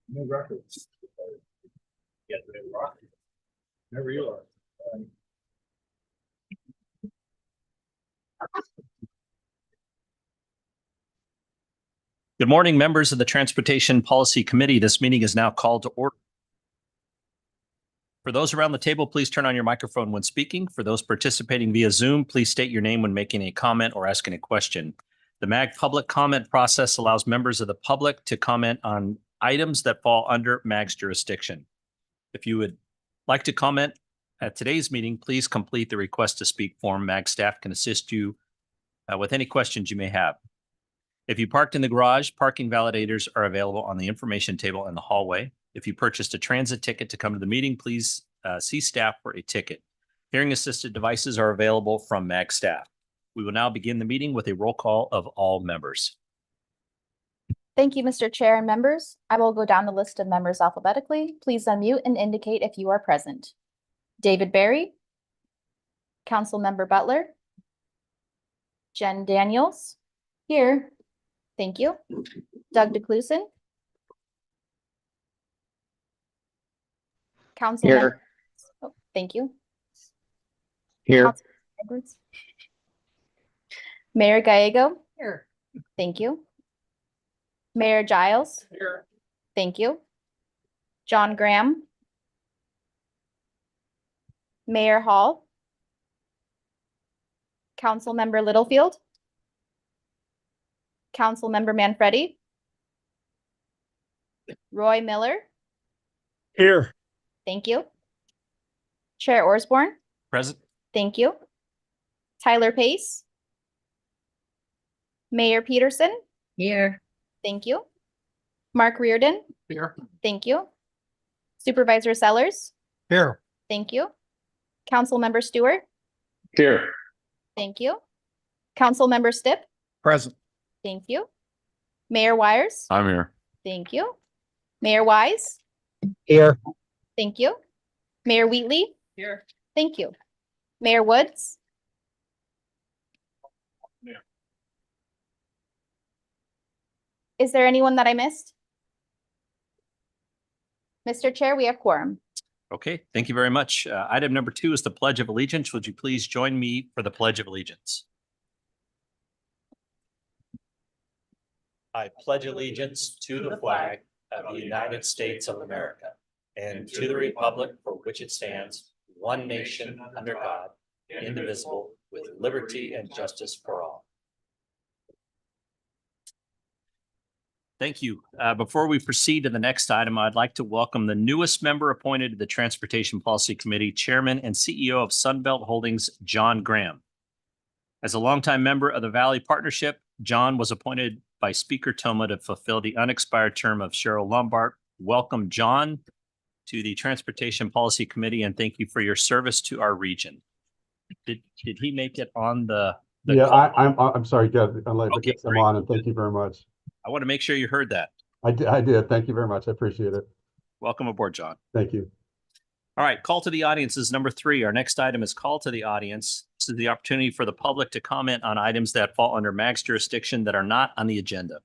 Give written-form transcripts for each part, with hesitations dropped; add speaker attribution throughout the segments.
Speaker 1: New records. Yeah, they rock. Never you are.
Speaker 2: Good morning, members of the Transportation Policy Committee. This meeting is now called to order. For those around the table, please turn on your microphone when speaking. For those participating via Zoom, please state your name when making a comment or asking a question. The MAG public comment process allows members of the public to comment on items that fall under MAG's jurisdiction. If you would like to comment at today's meeting, please complete the request to speak form. MAG staff can assist you with any questions you may have. If you parked in the garage, parking validators are available on the information table in the hallway. If you purchased a transit ticket to come to the meeting, please see staff for a ticket. Hearing assisted devices are available from MAG staff. We will now begin the meeting with a roll call of all members.
Speaker 3: Thank you, Mr. Chair and members. I will go down the list of members alphabetically. Please unmute and indicate if you are present. David Barry, Councilmember Butler, Jen Daniels, here. Thank you. Doug DeCluson. Councilmember. Oh, thank you.
Speaker 4: Here.
Speaker 3: Edwards. Mayor Gallego. Here. Thank you. Mayor Giles.
Speaker 1: Here.
Speaker 3: Thank you. John Graham. Mayor Hall. Councilmember Littlefield. Councilmember Manfredi. Roy Miller.
Speaker 4: Here.
Speaker 3: Thank you. Chair Osborne.
Speaker 2: Present.
Speaker 3: Thank you. Tyler Pace. Mayor Peterson.
Speaker 5: Here.
Speaker 3: Thank you. Mark Reardon.
Speaker 1: Here.
Speaker 3: Thank you. Supervisor Sellers.
Speaker 1: Here.
Speaker 3: Thank you. Councilmember Stewart.
Speaker 4: Here.
Speaker 3: Thank you. Councilmember Stipp.
Speaker 1: Present.
Speaker 3: Thank you. Mayor Wires.
Speaker 4: I'm here.
Speaker 3: Thank you. Mayor Wise.
Speaker 4: Here.
Speaker 3: Thank you. Mayor Wheatley.
Speaker 5: Here.
Speaker 3: Thank you. Mayor Woods.
Speaker 1: Yeah.
Speaker 3: Is there anyone that I missed? Mr. Chair, we have quorum.
Speaker 2: Okay, thank you very much. Item number 2 is the Pledge of Allegiance. Would you please join me for the Pledge of Allegiance? I pledge allegiance to the flag of the United States of America and to the republic for which it stands, one nation under God, indivisible, with liberty and justice for all. Thank you. Before we proceed to the next item, I'd like to welcome the newest member appointed to the Transportation Policy Committee, Chairman and CEO of Sunbelt Holdings, John Graham. As a longtime member of the Valley Partnership, John was appointed by Speaker Toma to fulfill the unexpired term of Cheryl Lombard. Welcome, John, to the Transportation Policy Committee, and thank you for your service to our region. Did he make it on the
Speaker 6: Yeah,
Speaker 2: call?
Speaker 6: I'm sorry, Deb, unless
Speaker 2: Okay,
Speaker 6: it gets them
Speaker 2: great.
Speaker 6: on, and thank you very much.
Speaker 2: I want to make sure you heard that.
Speaker 6: I did. Thank you very much. I appreciate it.
Speaker 2: Welcome aboard, John.
Speaker 6: Thank you.
Speaker 2: All right, call to the audience is number 3. Our next item is call to the audience. This is the opportunity for the public to comment on items that fall under MAG's jurisdiction that are not on the agenda.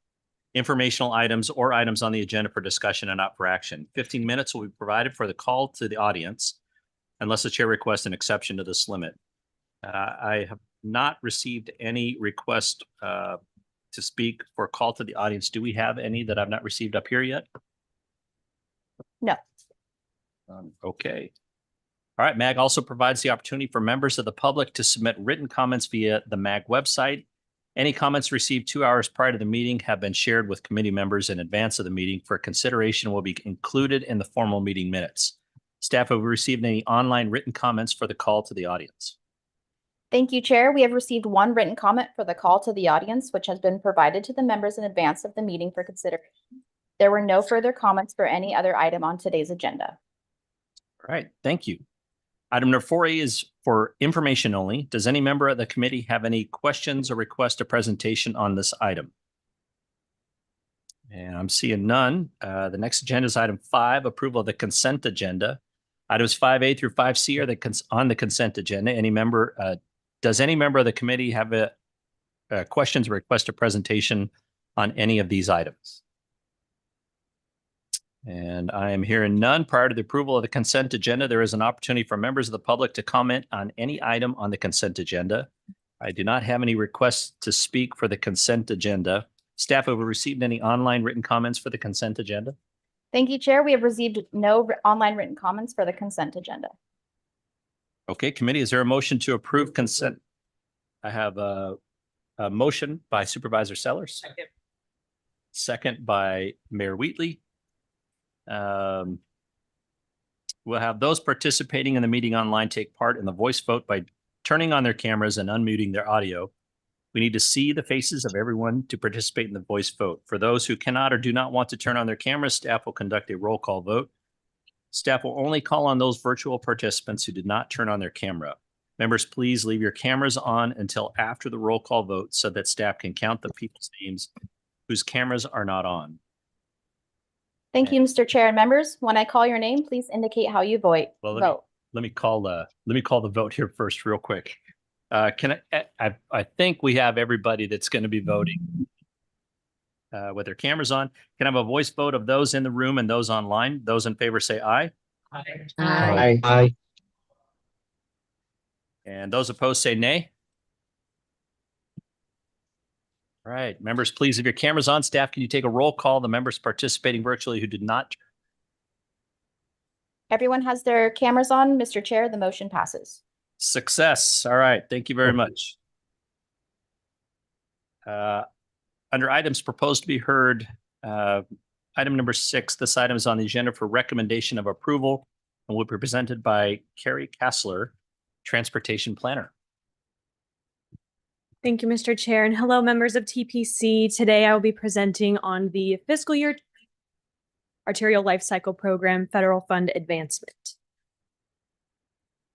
Speaker 2: Informational items or items on the agenda for discussion and not for action. 15 minutes will be provided for the call to the audience unless the chair requests an exception to this limit. I have not received any request to speak for call to the audience. Do we have any that I've not received up here yet?
Speaker 3: No.
Speaker 2: Okay. All right. MAG also provides the opportunity for members of the public to submit written comments via the MAG website. Any comments received 2 hours prior to the meeting have been shared with committee members in advance of the meeting for consideration will be included in the formal meeting minutes. Staff, have we received any online written comments for the call to the audience?
Speaker 3: Thank you, Chair. We have received one written comment for the call to the audience, which has been provided to the members in advance of the meeting for consideration. There were no further comments for any other item on today's agenda.
Speaker 2: All right. Thank you. Item number 4A is for information only. Does any member of the committee have any questions or request a presentation on this item? And I'm seeing none. The next agenda is item 5, approval of the consent agenda. Items 5A through 5C are on the consent agenda. Does any member of the committee have questions or request a presentation on any of these items? And I am hearing none. Prior to the approval of the consent agenda, there is an opportunity for members of the public to comment on any item on the consent agenda. I do not have any requests to speak for the consent agenda. Staff, have we received any online written comments for the consent agenda?
Speaker 3: Thank you, Chair. We have received no online written comments for the consent agenda.
Speaker 2: Okay, committee, is there a motion to approve consent? I have a motion by Supervisor Sellers. Second by Mayor Wheatley. We'll have those participating in the meeting online take part in the voice vote by turning on their cameras and unmuting their audio. We need to see the faces of everyone to participate in the voice vote. For those who cannot or do not want to turn on their cameras, staff will conduct a roll call vote. Staff will only call on those virtual participants who did not turn on their camera. Members, please leave your cameras on until after the roll call vote so that staff can count the people's names whose cameras are not on.
Speaker 3: Thank you, Mr. Chair and members. When I call your name, please indicate how you vote.
Speaker 2: Well, let me call the vote here first real quick. I think we have everybody that's going to be voting with their cameras on. Can I have a voice vote of those in the room and those online? Those in favor say aye.
Speaker 4: Aye. Aye.
Speaker 2: And those opposed say nay. All right, members, please, if your camera's on, staff, can you take a roll call? The members participating virtually who did not.
Speaker 3: Everyone has their cameras on. Mr. Chair, the motion passes.
Speaker 2: Success. All right, thank you very much. Under items proposed to be heard, item number 6, this item is on the agenda for recommendation of approval and will be presented by Carrie Kassler, Transportation Planner.
Speaker 5: Thank you, Mr. Chair, and hello, members of TPC. Today, I will be presenting on the fiscal year Arterial Life Cycle Program Federal Fund Advancement.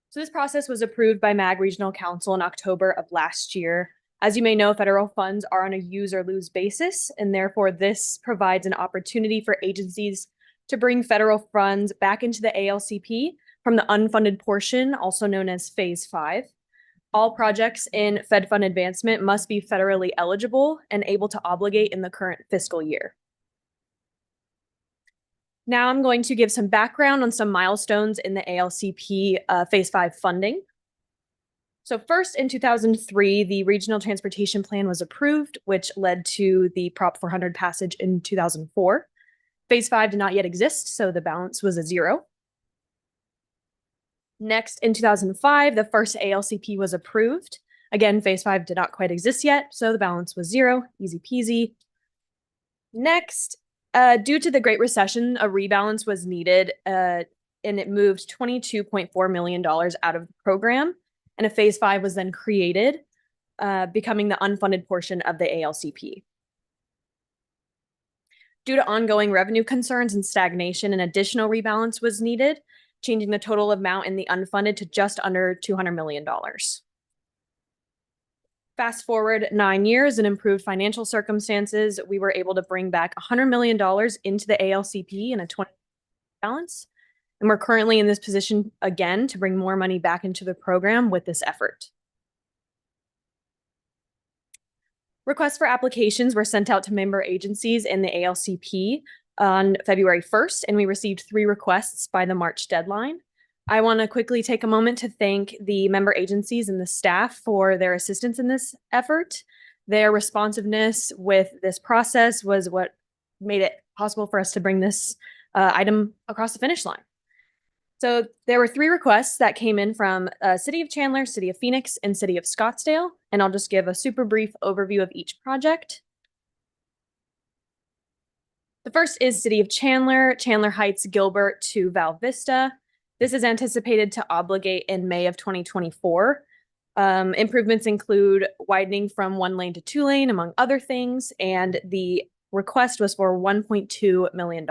Speaker 5: So this process was approved by MAG Regional Council in October of last year. As you may know, federal funds are on a use or lose basis, and therefore this provides an opportunity for agencies to bring federal funds back into the ALCP from the unfunded portion, also known as Phase 5. All projects in Fed Fund Advancement must be federally eligible and able to obligate in the current fiscal year. Now I'm going to give some background on some milestones in the ALCP Phase 5 funding. So first, in 2003, the Regional Transportation Plan was approved, which led to the Prop 400 passage in 2004. Phase 5 did not yet exist, so the balance was a 0. Next, in 2005, the first ALCP was approved. Again, Phase 5 did not quite exist yet, so the balance was 0, easy peasy. Next, due to the Great Recession, a rebalance was needed, and it moved $22.4 million out of the program, and a Phase 5 was then created, becoming the unfunded portion of the ALCP. Due to ongoing revenue concerns and stagnation, an additional rebalance was needed, changing the total amount in the unfunded to just under $200 million. Fast forward 9 years and improved financial circumstances, we were able to bring back $100 million into the ALCP in a 20 balance. And we're currently in this position again to bring more money back into the program with this effort. Requests for applications were sent out to member agencies in the ALCP on February 1st, and we received 3 requests by the March deadline. I want to quickly take a moment to thank the member agencies and the staff for their assistance in this effort. Their responsiveness with this process was what made it possible for us to bring this item across the finish line. So there were 3 requests that came in from City of Chandler, City of Phoenix, and City of Scottsdale, and I'll just give a super brief overview of each project. The first is City of Chandler, Chandler Heights, Gilbert to Val Vista. This is anticipated to obligate in May of 2024. Improvements include widening from 1 lane to 2 lane, among other things, and the request was for $1.2 million.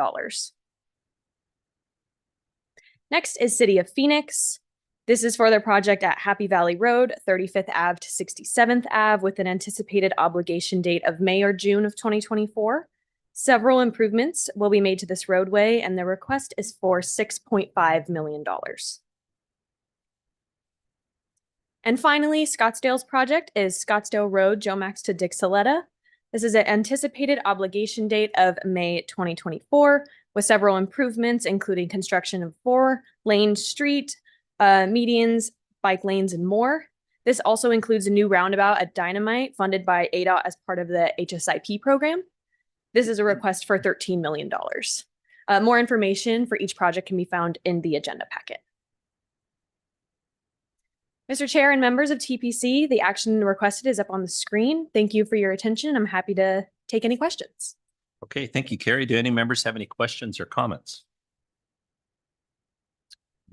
Speaker 5: Next is City of Phoenix. This is for their project at Happy Valley Road, 35th Ave to 67th Ave, with an anticipated obligation date of May or June of 2024. Several improvements will be made to this roadway, and the request is for $6.5 million. And finally, Scottsdale's project is Scottsdale Road, Joe Max to Dixoletta. This is an anticipated obligation date of May 2024 with several improvements, including construction of 4-lane street, medians, bike lanes, and more. This also includes a new roundabout at Dynamite funded by ADOT as part of the HSIP program. This is a request for $13 million. More information for each project can be found in the agenda packet. Mr. Chair and members of TPC, the action requested is up on the screen. Thank you for your attention. I'm happy to take any questions.
Speaker 2: Okay, thank you, Carrie. Do any members have any questions or comments?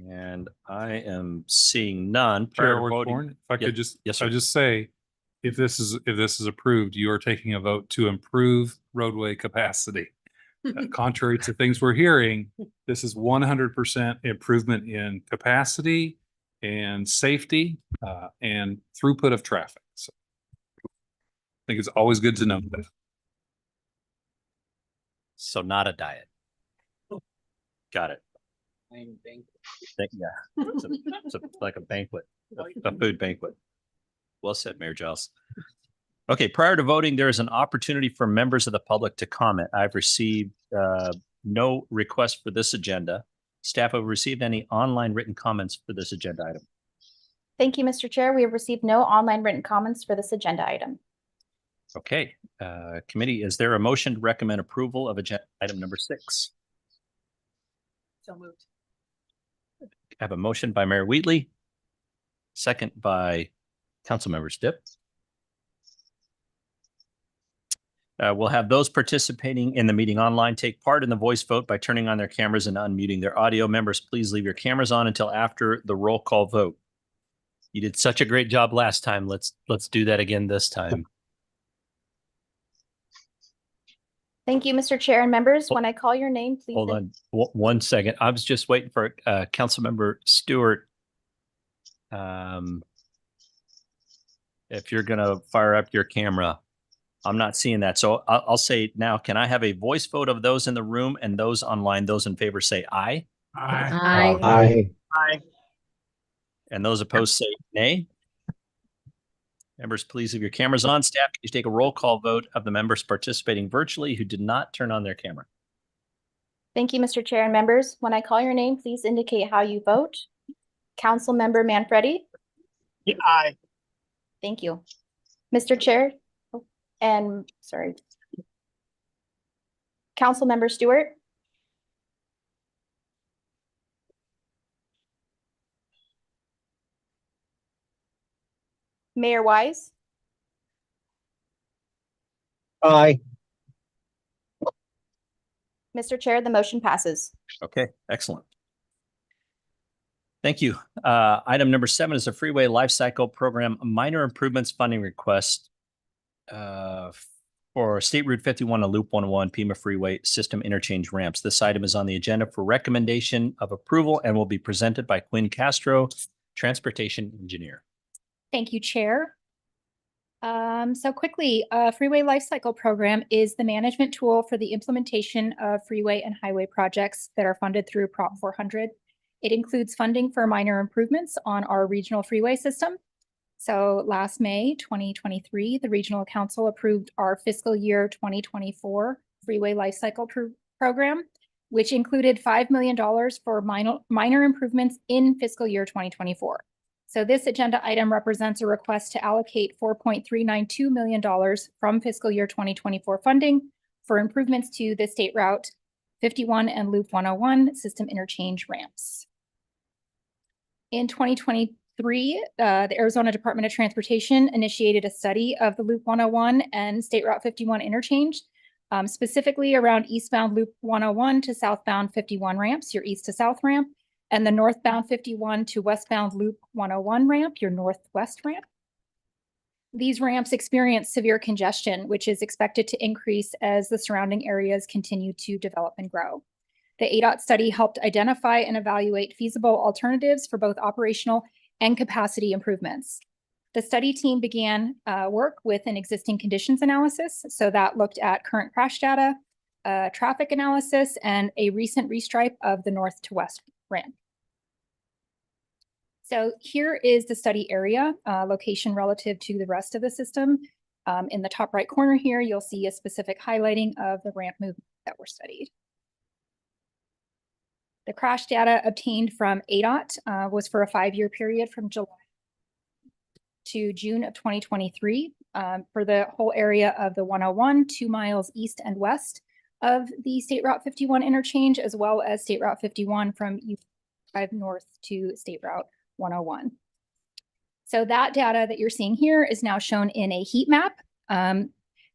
Speaker 2: And I am seeing none. Prior
Speaker 7: Chair
Speaker 2: to voting-
Speaker 7: Wardborn, if I
Speaker 2: Yeah,
Speaker 7: could just,
Speaker 2: yes, sir.
Speaker 7: I just say, if this is approved, you are taking a vote to improve roadway capacity. Contrary to things we're hearing, this is 100% improvement in capacity and safety and throughput of traffic. So I think it's always good to know that.
Speaker 2: So not a diet. Got it. Yeah, it's like a banquet, a food banquet. Well said, Mayor Giles. Okay, prior to voting, there is an opportunity for members of the public to comment. I've received no requests for this agenda. Staff, have received any online written comments for this agenda item?
Speaker 3: Thank you, Mr. Chair. We have received no online written comments for this agenda item.
Speaker 2: Okay, committee, is there a motion to recommend approval of agenda item number 6?
Speaker 5: So moved.
Speaker 2: I have a motion by Mayor Wheatley, second by Councilmember Stipp. We'll have those participating in the meeting online take part in the voice vote by turning on their cameras and unmuting their audio. Members, please leave your cameras on until after the roll call vote. You did such a great job last time. Let's do that again this time.
Speaker 3: Thank you, Mr. Chair and members. When I call your name, please.
Speaker 2: Hold on 1 second. I was just waiting for Councilmember Stewart. If you're going to fire up your camera, I'm not seeing that. So I'll say now, can I have a voice vote of those in the room and those online? Those in favor say aye.
Speaker 4: Aye.
Speaker 2: And those opposed say nay. Members, please leave your cameras on. Staff, can you take a roll call vote of the members participating virtually who did not turn on their camera?
Speaker 3: Thank you, Mr. Chair and members. When I call your name, please indicate how you vote. Councilmember Manfredi?
Speaker 1: Aye.
Speaker 3: Thank you. Mr. Chair, and sorry. Councilmember Stewart? Mayor Wise?
Speaker 4: Aye.
Speaker 3: Mr. Chair, the motion passes.
Speaker 2: Okay, excellent. Thank you. Item number 7 is a Freeway Lifecycle Program minor improvements funding request for State Route 51 and Loop 101 Pima Freeway System Interchange Ramps. This item is on the agenda for recommendation of approval and will be presented by Quinn Castro, Transportation Engineer.
Speaker 8: Thank you, Chair. So quickly, Freeway Lifecycle Program is the management tool for the implementation of freeway and highway projects that are funded through Prop 400. It includes funding for minor improvements on our regional freeway system. So last May 2023, the Regional Council approved our fiscal year 2024 Freeway Lifecycle Program, which included $5 million for minor improvements in fiscal year 2024. So this agenda item represents a request to allocate $4.392 million from fiscal year 2024 funding for improvements to the State Route 51 and Loop 101 system interchange ramps. In 2023, the Arizona Department of Transportation initiated a study of the Loop 101 and State Route 51 interchange, specifically around eastbound Loop 101 to southbound 51 ramps, your east to south ramp, and the northbound 51 to westbound Loop 101 ramp, your northwest ramp. These ramps experience severe congestion, which is expected to increase as the surrounding areas continue to develop and grow. The ADOT study helped identify and evaluate feasible alternatives for both operational and capacity improvements. The study team began work with an existing conditions analysis. So that looked at current crash data, traffic analysis, and a recent restripe of the north to west ramp. So here is the study area, location relative to the rest of the system. In the top right corner here, you'll see a specific highlighting of the ramp movement that were studied. The crash data obtained from ADOT was for a 5-year period from July to June of 2023 for the whole area of the 101, 2 miles east and west of the State Route 51 interchange, as well as State Route 51 from U5 north to State Route 101. So that data that you're seeing here is now shown in a heat map.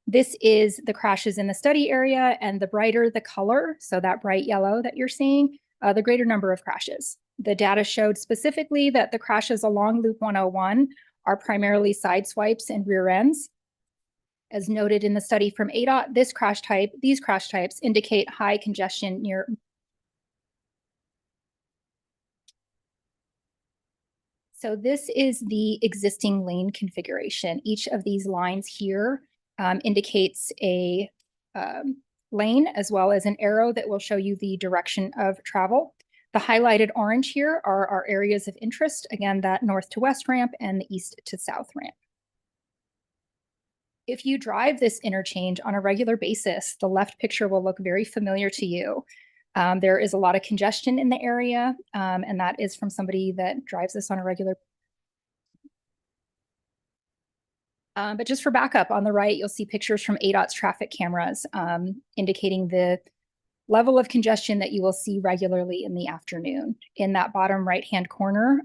Speaker 8: This is the crashes in the study area, and the brighter the color, so that bright yellow that you're seeing, the greater number of crashes. The data showed specifically that the crashes along Loop 101 are primarily side swipes and rear ends. As noted in the study from ADOT, these crash types indicate high congestion near. So this is the existing lane configuration. Each of these lines here indicates a lane as well as an arrow that will show you the direction of travel. The highlighted orange here are our areas of interest. Again, that north to west ramp and the east to south ramp. If you drive this interchange on a regular basis, the left picture will look very familiar to you. There is a lot of congestion in the area, and that is from somebody that drives this on a regular. But just for backup, on the right, you'll see pictures from ADOT's traffic cameras indicating the level of congestion that you will see regularly in the afternoon. In that bottom right-hand corner,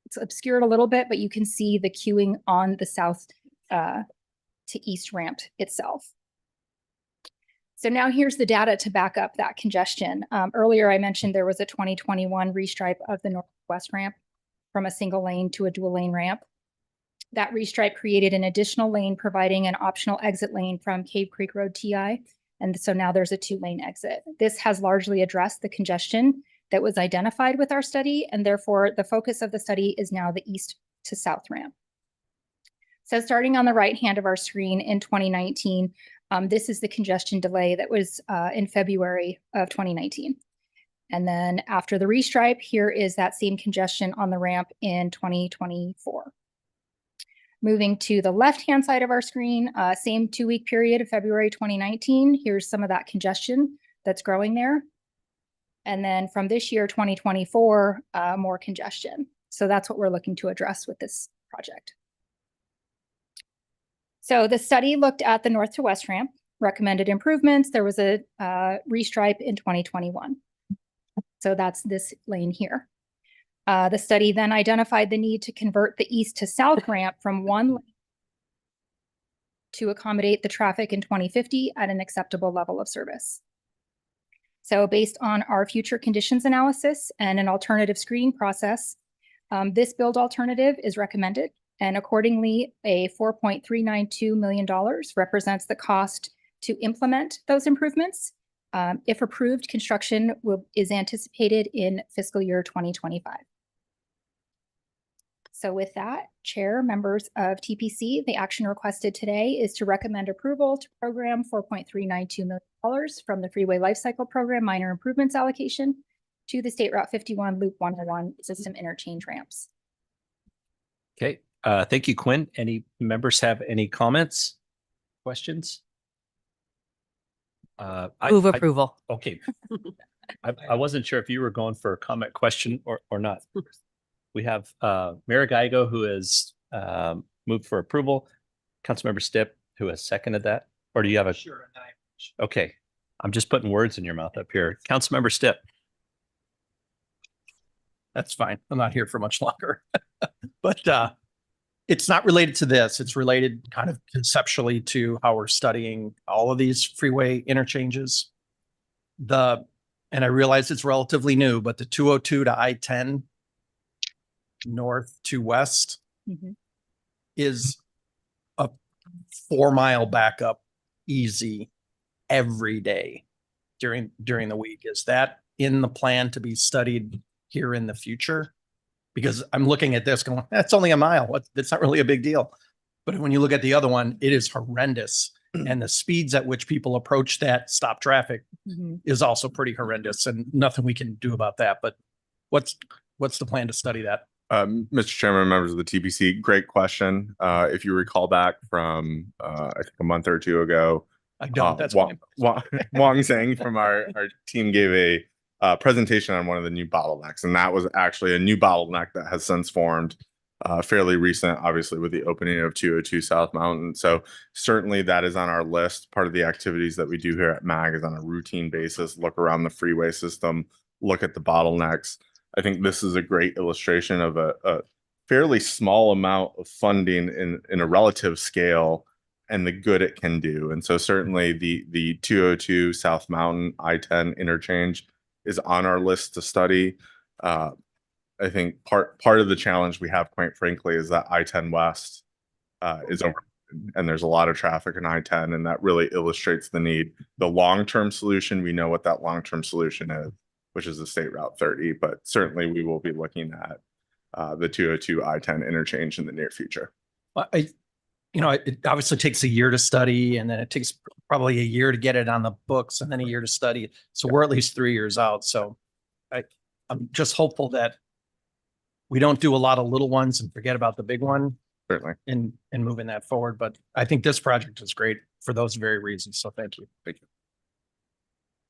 Speaker 8: it's obscured a little bit, but you can see the queuing on the south to east ramp itself. So now here's the data to back up that congestion. Earlier, I mentioned there was a 2021 restripe of the northwest ramp from a single lane to a dual lane ramp. That restripe created an additional lane, providing an optional exit lane from Cave Creek Road TI. And so now there's a 2-lane exit. This has largely addressed the congestion that was identified with our study, and therefore the focus of the study is now the east to south ramp. So starting on the right hand of our screen in 2019, this is the congestion delay that was in February of 2019. And then after the restripe, here is that same congestion on the ramp in 2024. Moving to the left-hand side of our screen, same 2-week period of February 2019. Here's some of that congestion that's growing there. And then from this year, 2024, more congestion. So that's what we're looking to address with this project. So the study looked at the north to west ramp, recommended improvements. There was a restripe in 2021. So that's this lane here. The study then identified the need to convert the east to south ramp from one lane to accommodate the traffic in 2050 at an acceptable level of service. So based on our future conditions analysis and an alternative screening process, this build alternative is recommended, and accordingly, a $4.392 million represents the cost to implement those improvements. If approved, construction is anticipated in fiscal year 2025. So with that, Chair, members of TPC, the action requested today is to recommend approval to program $4.392 million from the Freeway Lifecycle Program minor improvements allocation to the State Route 51 Loop 101 system interchange ramps.
Speaker 2: Okay, thank you, Quinn. Any members have any comments, questions?
Speaker 9: Move approval.
Speaker 2: Okay. I wasn't sure if you were going for a comment, question, or not. We have Mayor Geigo, who has moved for approval. Councilmember Stipp, who has seconded that. Or do you have a?
Speaker 1: Sure.
Speaker 2: Okay, I'm just putting words in your mouth up here. Councilmember Stipp.
Speaker 10: That's fine. I'm not here for much longer. But it's not related to this. It's related kind of conceptually to how we're studying all of these freeway interchanges. And I realize it's relatively new, but the 202 to I-10 north to west is a 4-mile backup easy every day during the week. Is that in the plan to be studied here in the future? Because I'm looking at this going, that's only a mile. That's not really a big deal. But when you look at the other one, it is horrendous. And the speeds at which people approach that stop traffic is also pretty horrendous, and nothing we can do about that. But what's the plan to study that?
Speaker 9: Mr. Chairman, members of the TPC, great question. If you recall back from, I think a month or two ago,
Speaker 10: I don't, that's
Speaker 9: Wang,
Speaker 10: fine.
Speaker 9: Wang Zhang from our team gave a presentation on one of the new bottlenecks, and that was actually a new bottleneck that has since formed, fairly recent, obviously, with the opening of 202 South Mountain. So certainly that is on our list. Part of the activities that we do here at MAG is on a routine basis, look around the freeway system, look at the bottlenecks. I think this is a great illustration of a fairly small amount of funding in a relative scale and the good it can do. And so certainly the 202 South Mountain I-10 interchange is on our list to study. I think part of the challenge we have, quite frankly, is that I-10 West is over, and there's a lot of traffic in I-10, and that really illustrates the need. The long-term solution, we know what that long-term solution is, which is the State Route 30, but certainly we will be looking at the 202 I-10 interchange in the near future.
Speaker 10: It obviously takes a year to study, and then it takes probably a year to get it on the books, and then a year to study. So we're at least 3 years out. So I'm just hopeful that we don't do a lot of little ones and forget about the big one
Speaker 9: Certainly.
Speaker 10: in moving that forward. But I think this project is great for those very reasons. So thank you.
Speaker 9: Thank you.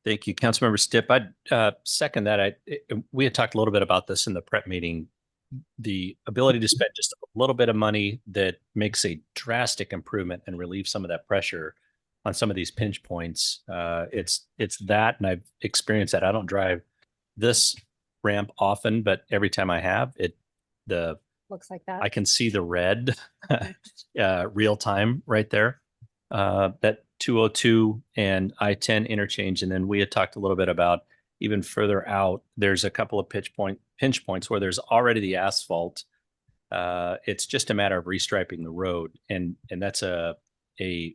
Speaker 2: Thank you, Councilmember Stipp. I'd second that. We had talked a little bit about this in the prep meeting. The ability to spend just a little bit of money that makes a drastic improvement and relieve some of that pressure on some of these pinch points. It's that, and I've experienced that. I don't drive this ramp often, but every time I have
Speaker 8: Looks like that.
Speaker 2: I can see the red real time right there. That 202 and I-10 interchange. And then we had talked a little bit about even further out, there's a couple of pinch points where there's already the asphalt. It's just a matter of restriping the road. And that's a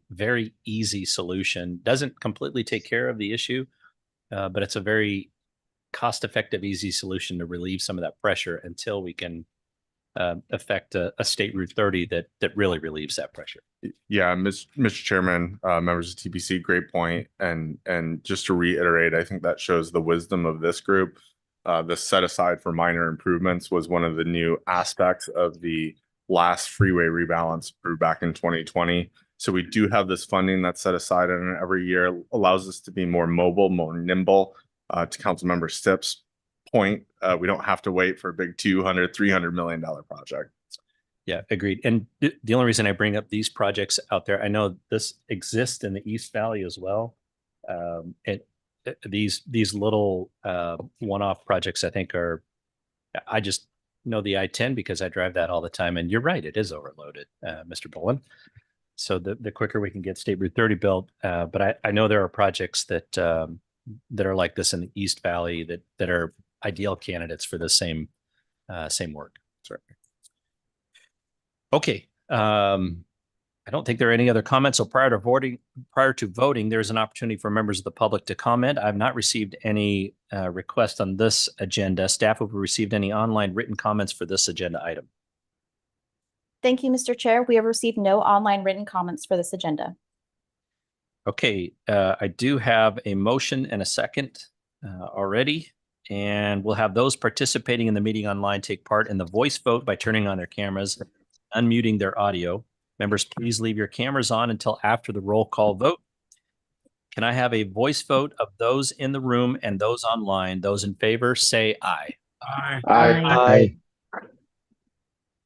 Speaker 2: very easy solution. Doesn't completely take care of the issue, but it's a very cost-effective, easy solution to relieve some of that pressure until we can affect a State Route 30 that really relieves that pressure.
Speaker 9: Yeah, Mr. Chairman, members of TPC, great point. And just to reiterate, I think that shows the wisdom of this group. The set aside for minor improvements was one of the new aspects of the last freeway rebalance approved back in 2020. So we do have this funding that's set aside, and every year allows us to be more mobile, more nimble. To Councilmember Stipp's point, we don't have to wait for a big $200-300 million project.
Speaker 2: Yeah, agreed. And the only reason I bring up these projects out there, I know this exists in the East Valley as well. These little one-off projects, I think I just know the I-10 because I drive that all the time. And you're right, it is overloaded, Mr. Boland. So the quicker we can get State Route 30 built, but I know there are projects that are like this in the East Valley that are ideal candidates for the same work.
Speaker 9: Certainly.
Speaker 2: Okay. I don't think there are any other comments. So prior to voting, there's an opportunity for members of the public to comment. I've not received any requests on this agenda. Staff, have we received any online written comments for this agenda item?
Speaker 3: Thank you, Mr. Chair. We have received no online written comments for this agenda.
Speaker 2: Okay, I do have a motion and a second already, and we'll have those participating in the meeting online take part in the voice vote by turning on their cameras, unmuting their audio. Members, please leave your cameras on until after the roll call vote. Can I have a voice vote of those in the room and those online? Those in favor, say aye.
Speaker 7: Aye.
Speaker 4: Aye.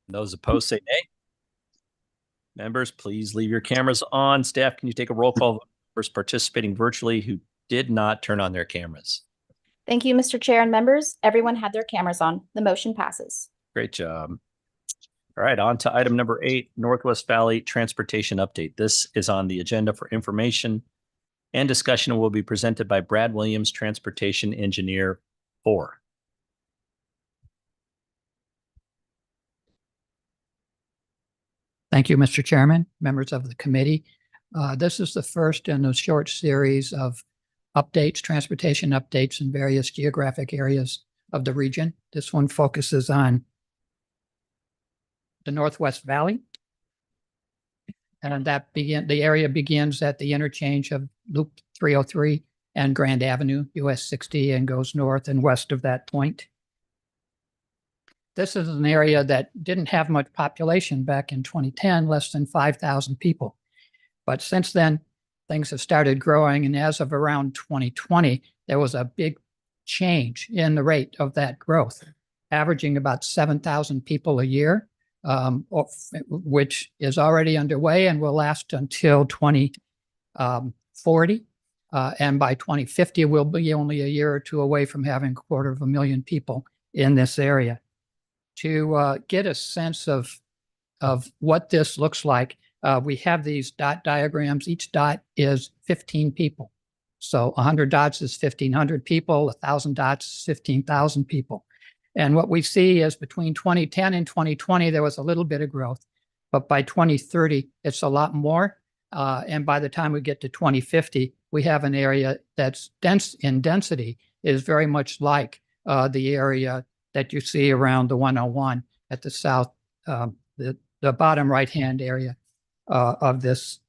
Speaker 2: Those opposed, say nay. Members, please leave your cameras on. Staff, can you take a roll call vote for those participating virtually who did not turn on their cameras?
Speaker 3: Thank you, Mr. Chair and members. Everyone had their cameras on. The motion passes.
Speaker 2: Great job. All right, on to item number 8, Northwest Valley Transportation Update. This is on the agenda for information and discussion and will be presented by Brad Williams, Transportation Engineer 4.
Speaker 11: Thank you, Mr. Chairman, members of the committee. This is the first in a short series of updates, transportation updates in various geographic areas of the region. This one focuses on the Northwest Valley. And the area begins at the interchange of Loop 303 and Grand Avenue, US 60, and goes north and west of that point. this is an area that didn't have much population back in 2010, less than 5,000 people. But since then, things have started growing. And as of around 2020, there was a big change in the rate of that growth, averaging about 7,000 people a year, which is already underway and will last until 2040. And by 2050, we'll be only a year or two away from having 250,000 people in this area. To get a sense of what this looks like, we have these dot diagrams. Each dot is 15 people. So 100 dots is 1,500 people, 1,000 dots is 15,000 people. And what we see is between 2010 and 2020, there was a little bit of growth, but by 2030, it's a lot more. And by the time we get to 2050, we have an area that's dense in density, is very much like the area that you see around the 101 at the south, the bottom right-hand area of this.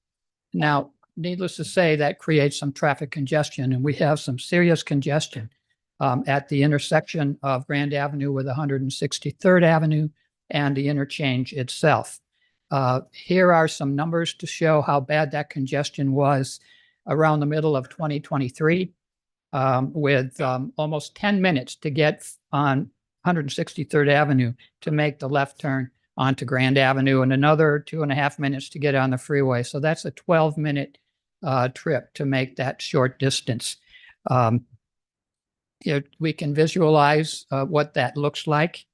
Speaker 11: Now, needless to say, that creates some traffic congestion, and we have some serious congestion at the intersection of Grand Avenue with 163rd Avenue and the interchange itself. Here are some numbers to show how bad that congestion was around the middle of 2023, with almost 10 minutes to get on 163rd Avenue to make the left turn onto Grand Avenue, and another 2.5 minutes to get on the freeway. So that's a 12-minute trip to make that short distance. We can visualize what that looks like.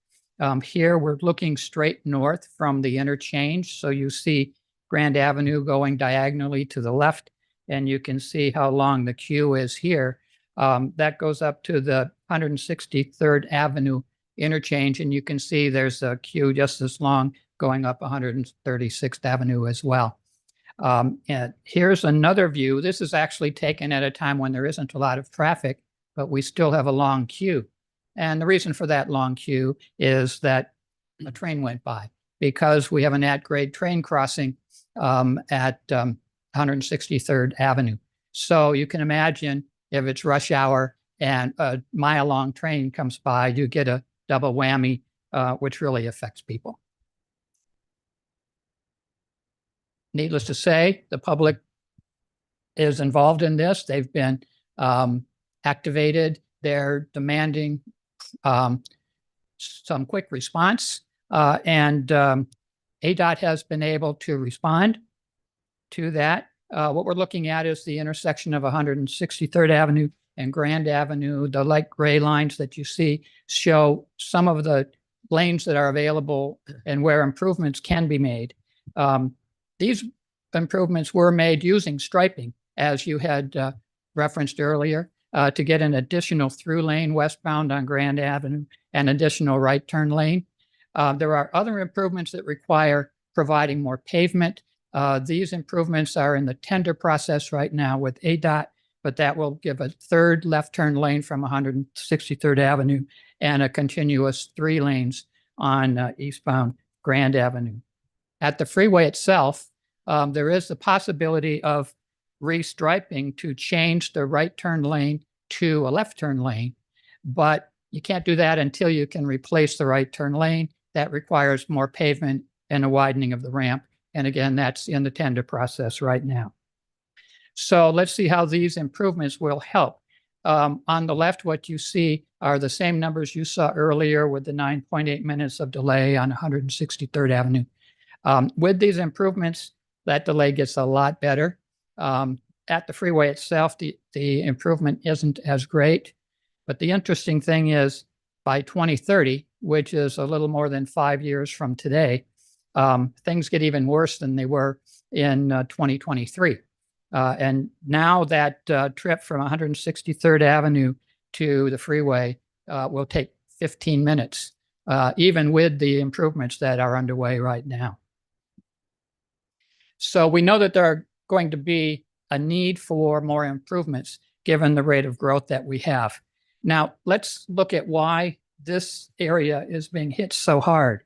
Speaker 11: Here we're looking straight north from the interchange. So you see Grand Avenue going diagonally to the left, and you can see how long the queue is here. That goes up to the 163rd Avenue interchange, and you can see there's a queue just as long going up 136th Avenue as well. And here's another view. This is actually taken at a time when there isn't a lot of traffic, but we still have a long queue. And the reason for that long queue is that a train went by, because we have an at-grade train crossing at 163rd Avenue. So you can imagine if it's rush hour and a mile-long train comes by, you get a double whammy, which really affects people. Needless to say, the public is involved in this. They've been activated. They're demanding some quick response, and ADOT has been able to respond to that. What we're looking at is the intersection of 163rd Avenue and Grand Avenue. The light gray lines that you see show some of the lanes that are available and where improvements can be made. These improvements were made using striping, as you had referenced earlier, to get an additional through lane westbound on Grand Avenue and additional right turn lane. There are other improvements that require providing more pavement. These improvements are in the tender process right now with ADOT, but that will give a third left turn lane from 163rd Avenue and a continuous 3 lanes on eastbound Grand Avenue. At the freeway itself, there is the possibility of restriping to change the right turn lane to a left turn lane, but you can't do that until you can replace the right turn lane. That requires more pavement and a widening of the ramp. And again, that's in the tender process right now. So let's see how these improvements will help. On the left, what you see are the same numbers you saw earlier with the 9.8 minutes of delay on 163rd Avenue. With these improvements, that delay gets a lot better. At the freeway itself, the improvement isn't as great. But the interesting thing is by 2030, which is a little more than 5 years from today, things get even worse than they were in 2023. And now that trip from 163rd Avenue to the freeway will take 15 minutes, even with the improvements that are underway right now. So we know that there are going to be a need for more improvements given the rate of growth that we have. Now, let's look at why this area is being hit so hard.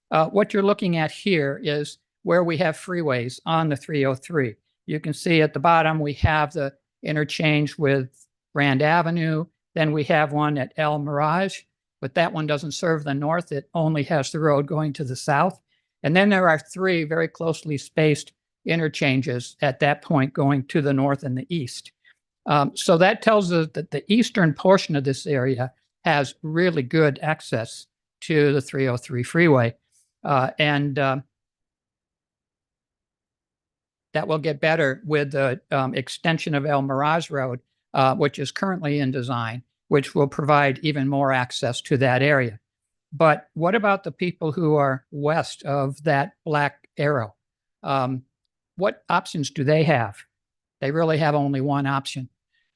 Speaker 11: What you're looking at here is where we have freeways on the 303. You can see at the bottom, we have the interchange with Grand Avenue. Then we have one at El Mirage, but that one doesn't serve the north. It only has the road going to the south. And then there are three very closely spaced interchanges at that point going to the north and the east. So that tells us that the eastern portion of this area has really good access to the 303 freeway. That will get better with the extension of El Mirage Road, which is currently in design, which will provide even more access to that area. But what about the people who are west of that black arrow? What options do they have? They really have only one option,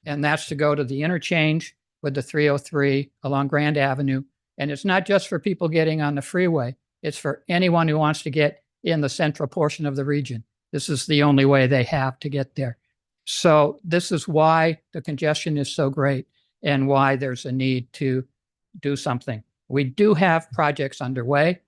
Speaker 11: and that's to go to the interchange with the 303 along Grand Avenue. And it's not just for people getting on the freeway. It's for anyone who wants to get in the central portion of the region. This is the only way they have to get there. So this is why the congestion is so great and why there's a need to do something. We do have projects underway.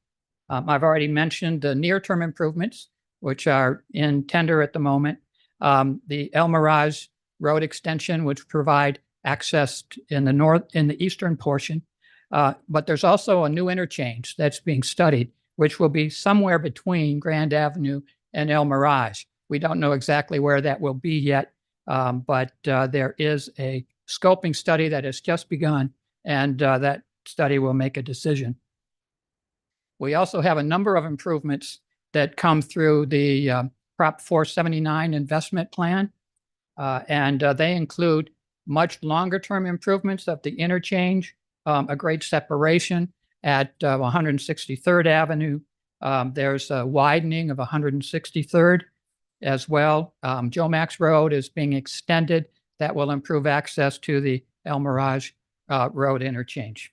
Speaker 11: I've already mentioned the near-term improvements, which are in tender at the moment. The El Mirage Road extension, which provide access in the eastern portion. But there's also a new interchange that's being studied, which will be somewhere between Grand Avenue and El Mirage. We don't know exactly where that will be yet, but there is a scoping study that has just begun, and that study will make a decision. We also have a number of improvements that come through the Prop 479 investment plan, and they include much longer term improvements of the interchange, a great separation at 163rd Avenue. There's a widening of 163rd as well. Joe Max Road is being extended. That will improve access to the El Mirage Road interchange.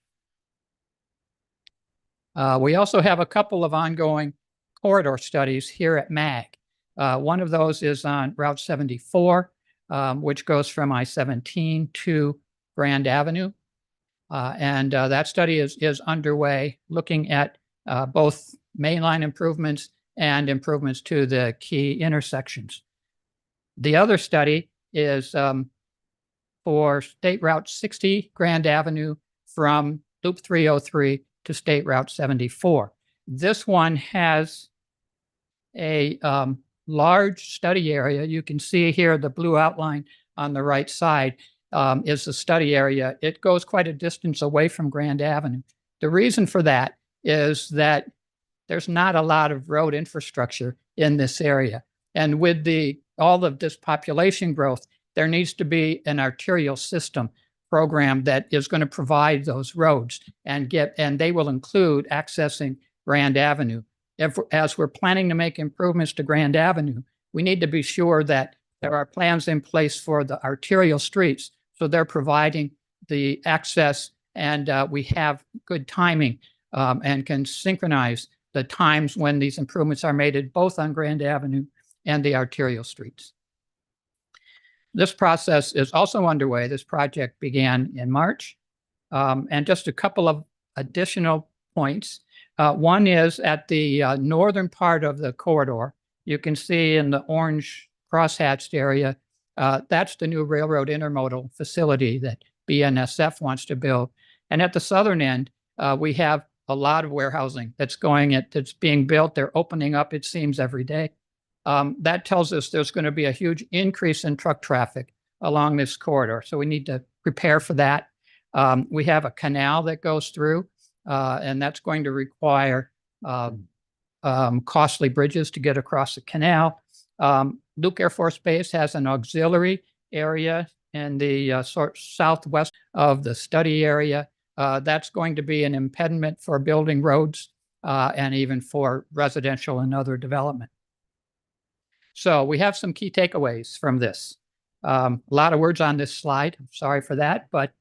Speaker 11: We also have a couple of ongoing corridor studies here at MAG. One of those is on Route 74, which goes from I-17 to Grand Avenue. And that study is underway, looking at both mainline improvements and improvements to the key intersections. The other study is for State Route 60, Grand Avenue, from Loop 303 to State Route 74. This one has a large study area. You can see here the blue outline on the right side is the study area. It goes quite a distance away from Grand Avenue. The reason for that is that there's not a lot of road infrastructure in this area. And with all of this population growth, there needs to be an arterial system program that is going to provide those roads and they will include accessing Grand Avenue. As we're planning to make improvements to Grand Avenue, we need to be sure that there are plans in place for the arterial streets, so they're providing the access, and we have good timing and can synchronize the times when these improvements are made both on Grand Avenue and the arterial streets. This process is also underway. This project began in March. And just a couple of additional points. One is at the northern part of the corridor. You can see in the orange crosshatched area, that's the new railroad intermodal facility that BNSF wants to build. And at the southern end, we have a lot of warehousing that's being built. They're opening up, it seems, every day. That tells us there's going to be a huge increase in truck traffic along this corridor. So we need to prepare for that. We have a canal that goes through, and that's going to require costly bridges to get across the canal. Luke Air Force Base has an auxiliary area in the southwest of the study area. That's going to be an impediment for building roads and even for residential and other development. So we have some key takeaways from this. A lot of words on this slide. I'm sorry for that, but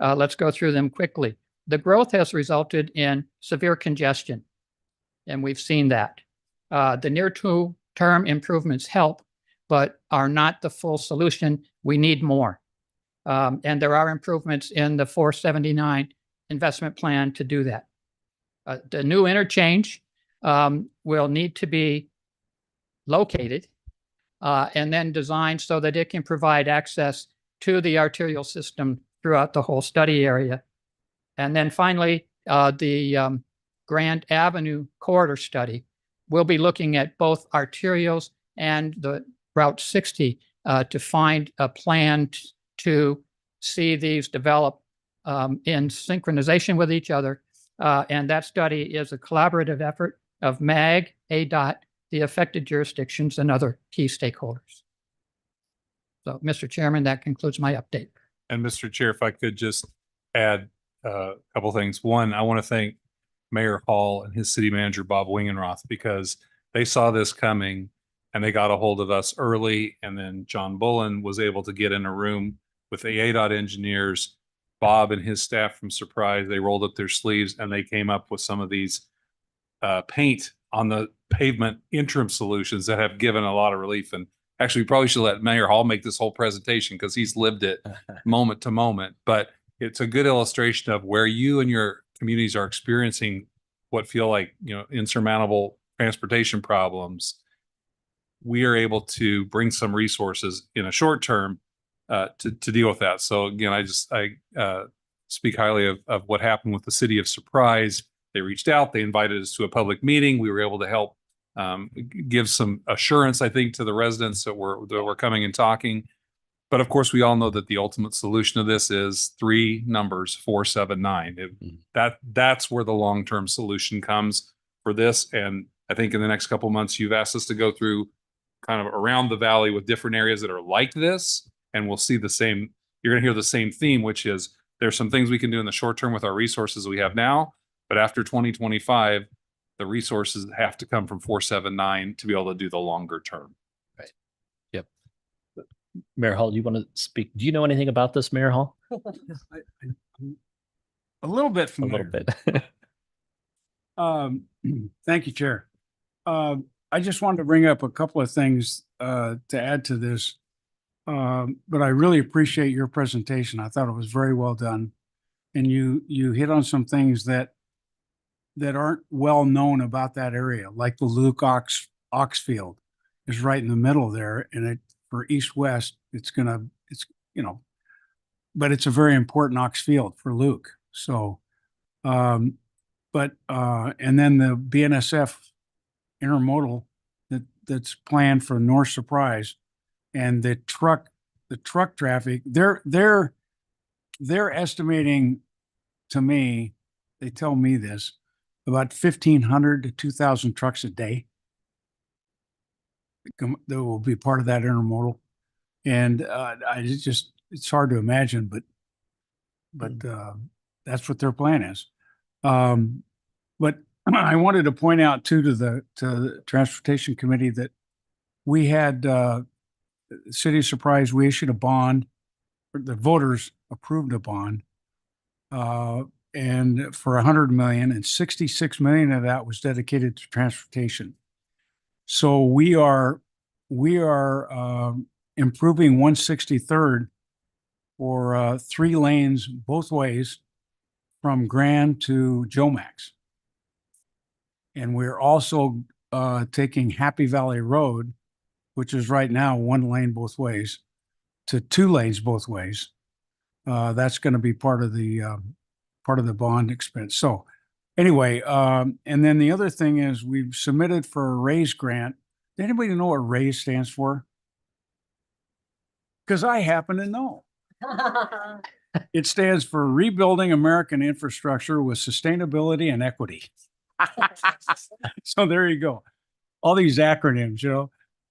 Speaker 11: let's go through them quickly. The growth has resulted in severe congestion, and we've seen that. The near-term improvements help, but are not the full solution. We need more. And there are improvements in the 479 investment plan to do that. The new interchange will need to be located and then designed so that it can provide access to the arterial system throughout the whole study area. And then finally, the Grand Avenue corridor study. We'll be looking at both arterials and the Route 60 to find a plan to see these develop in synchronization with each other. And that study is a collaborative effort of MAG, ADOT, the affected jurisdictions, and other key stakeholders. So, Mr. Chairman, that concludes my update.
Speaker 7: And Mr. Chair, if I could just add a couple things. One, I want to thank Mayor Hall and his city manager, Bob Wingenroth, because they saw this coming and they got a hold of us early. And then John Bullen was able to get in a room with the ADOT engineers, Bob and his staff from Surprise. They rolled up their sleeves and they came up with some of these paint on the pavement interim solutions that have given a lot of relief. And actually, we probably should let Mayor Hall make this whole presentation because he's lived it moment to moment. But it's a good illustration of where you and your communities are experiencing what feel like, insurmountable transportation problems. We are able to bring some resources in a short term to deal with that. So again, I speak highly of what happened with the city of Surprise. They reached out, they invited us to a public meeting. We were able to help give some assurance, I think, to the residents that we're coming and talking. But of course, we all know that the ultimate solution to this is 3 numbers, 479. That's where the long-term solution comes for this. And I think in the next couple of months, you've asked us to go through kind of around the valley with different areas that are like this. And we'll see the same, you're going to hear the same theme, which is there's some things we can do in the short term with our resources we have now. But after 2025, the resources have to come from 479 to be able to do the longer term.
Speaker 2: Right. Yep. Mayor Hall, do you want to speak? Do you know anything about this, Mayor Hall?
Speaker 1: A little bit
Speaker 2: A
Speaker 1: familiar.
Speaker 2: little bit.
Speaker 1: Thank you, Chair. I just wanted to bring up a couple of things to add to this. But I really appreciate your presentation. I thought it was very well done. And you hit on some things that aren't well known about that area, like the Luke Oxfield is right in the middle there. And for east-west, but it's a very important Oxfield for Luke. So, and then the BNSF intermodal that's planned for North Surprise and the truck traffic, they're estimating, to me, they tell me this, about 1,500 to 2,000 trucks a day that will be part of that intermodal. And it's hard to imagine, but that's what their plan is. But I wanted to point out too to the Transportation Committee that we had City of Surprise, we issued a bond, or the voters approved a bond, and for 100 million, and 66 million of that was dedicated to transportation. So we are improving 163rd for 3 lanes both ways from Grand to Jomax. And we're also taking Happy Valley Road, which is right now 1 lane both ways, to 2 lanes both ways. That's going to be part of the bond expense. So anyway, and then the other thing is we've submitted for a RAISE grant. Does anybody know what RAISE stands for? Because I happen to know. It stands for Rebuilding American Infrastructure with Sustainability and Equity. So there you go. All these acronyms,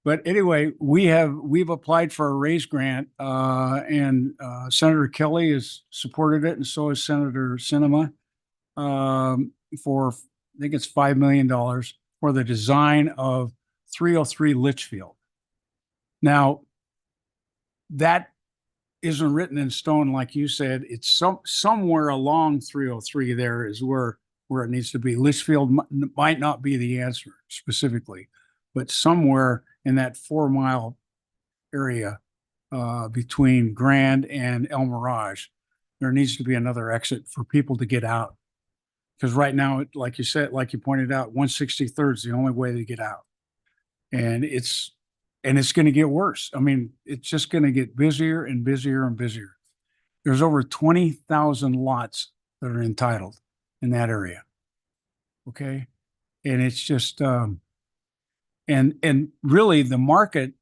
Speaker 1: But anyway, we've applied for a RAISE grant, and Senator Kelly has supported it, and so has Senator Sinema, for I think it's $5 million for the design of 303 Litchfield. Now, that isn't written in stone, like you said. It's somewhere along 303 there is where it needs to be. Litchfield might not be the answer specifically, but somewhere in that 4-mile area between Grand and El Mirage, there needs to be another exit for people to get out. Because right now, like you said, like you pointed out, 163rd is the only way to get out. And it's going to get worse. I mean, it's just going to get busier and busier and busier. There's over 20,000 lots that are entitled in that area. Okay. And it's just, and really the market,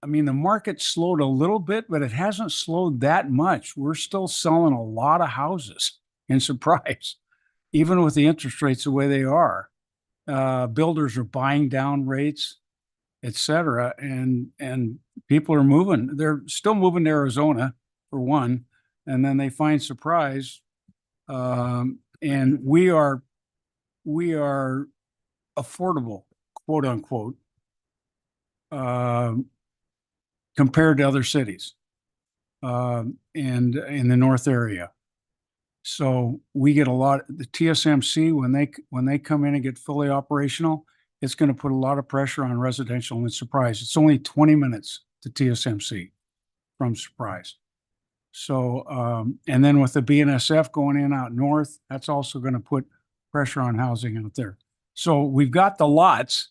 Speaker 1: I mean, the market slowed a little bit, but it hasn't slowed that much. We're still selling a lot of houses in Surprise, even with the interest rates the way they are. Builders are buying down rates, et cetera, and people are moving. They're still moving to Arizona for one, and then they find Surprise. And we are affordable, quote unquote, compared to other cities, and in the north area. So we get a lot, the TSMC, when they come in and get fully operational, it's going to put a lot of pressure on residential and Surprise. It's only 20 minutes to TSMC from Surprise. So, and then with the BNSF going in out north, that's also going to put pressure on housing out there. So we've got the lots,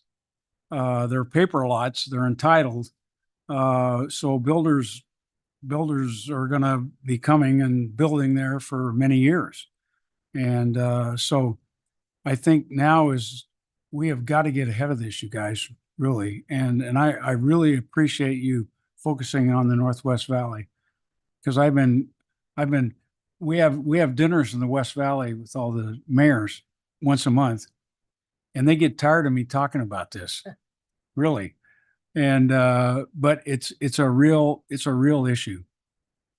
Speaker 1: they're paper lots, they're entitled. So builders are going to be coming and building there for many years. And so I think now is we have got to get ahead of this, you guys, really. And I really appreciate you focusing on the Northwest Valley, because we have dinners in the West Valley with all the mayors once a month, and they get tired of me talking about this, really. And but it's a real issue,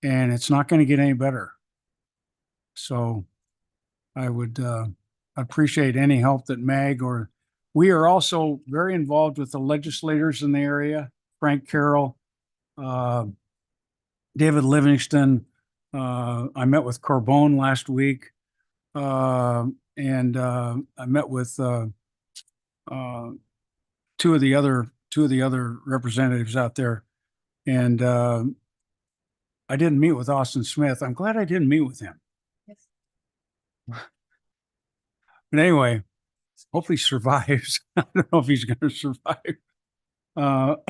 Speaker 1: and it's not going to get any better. So I would appreciate any help that MAG, or we are also very involved with the legislators in the area, Frank Carroll, David Livingston. I met with Corbone last week, and I met with two of the other representatives out there. And I didn't meet with Austin Smith. I'm glad I didn't meet with him. But anyway, hopefully he survives. I don't know if he's going to survive. But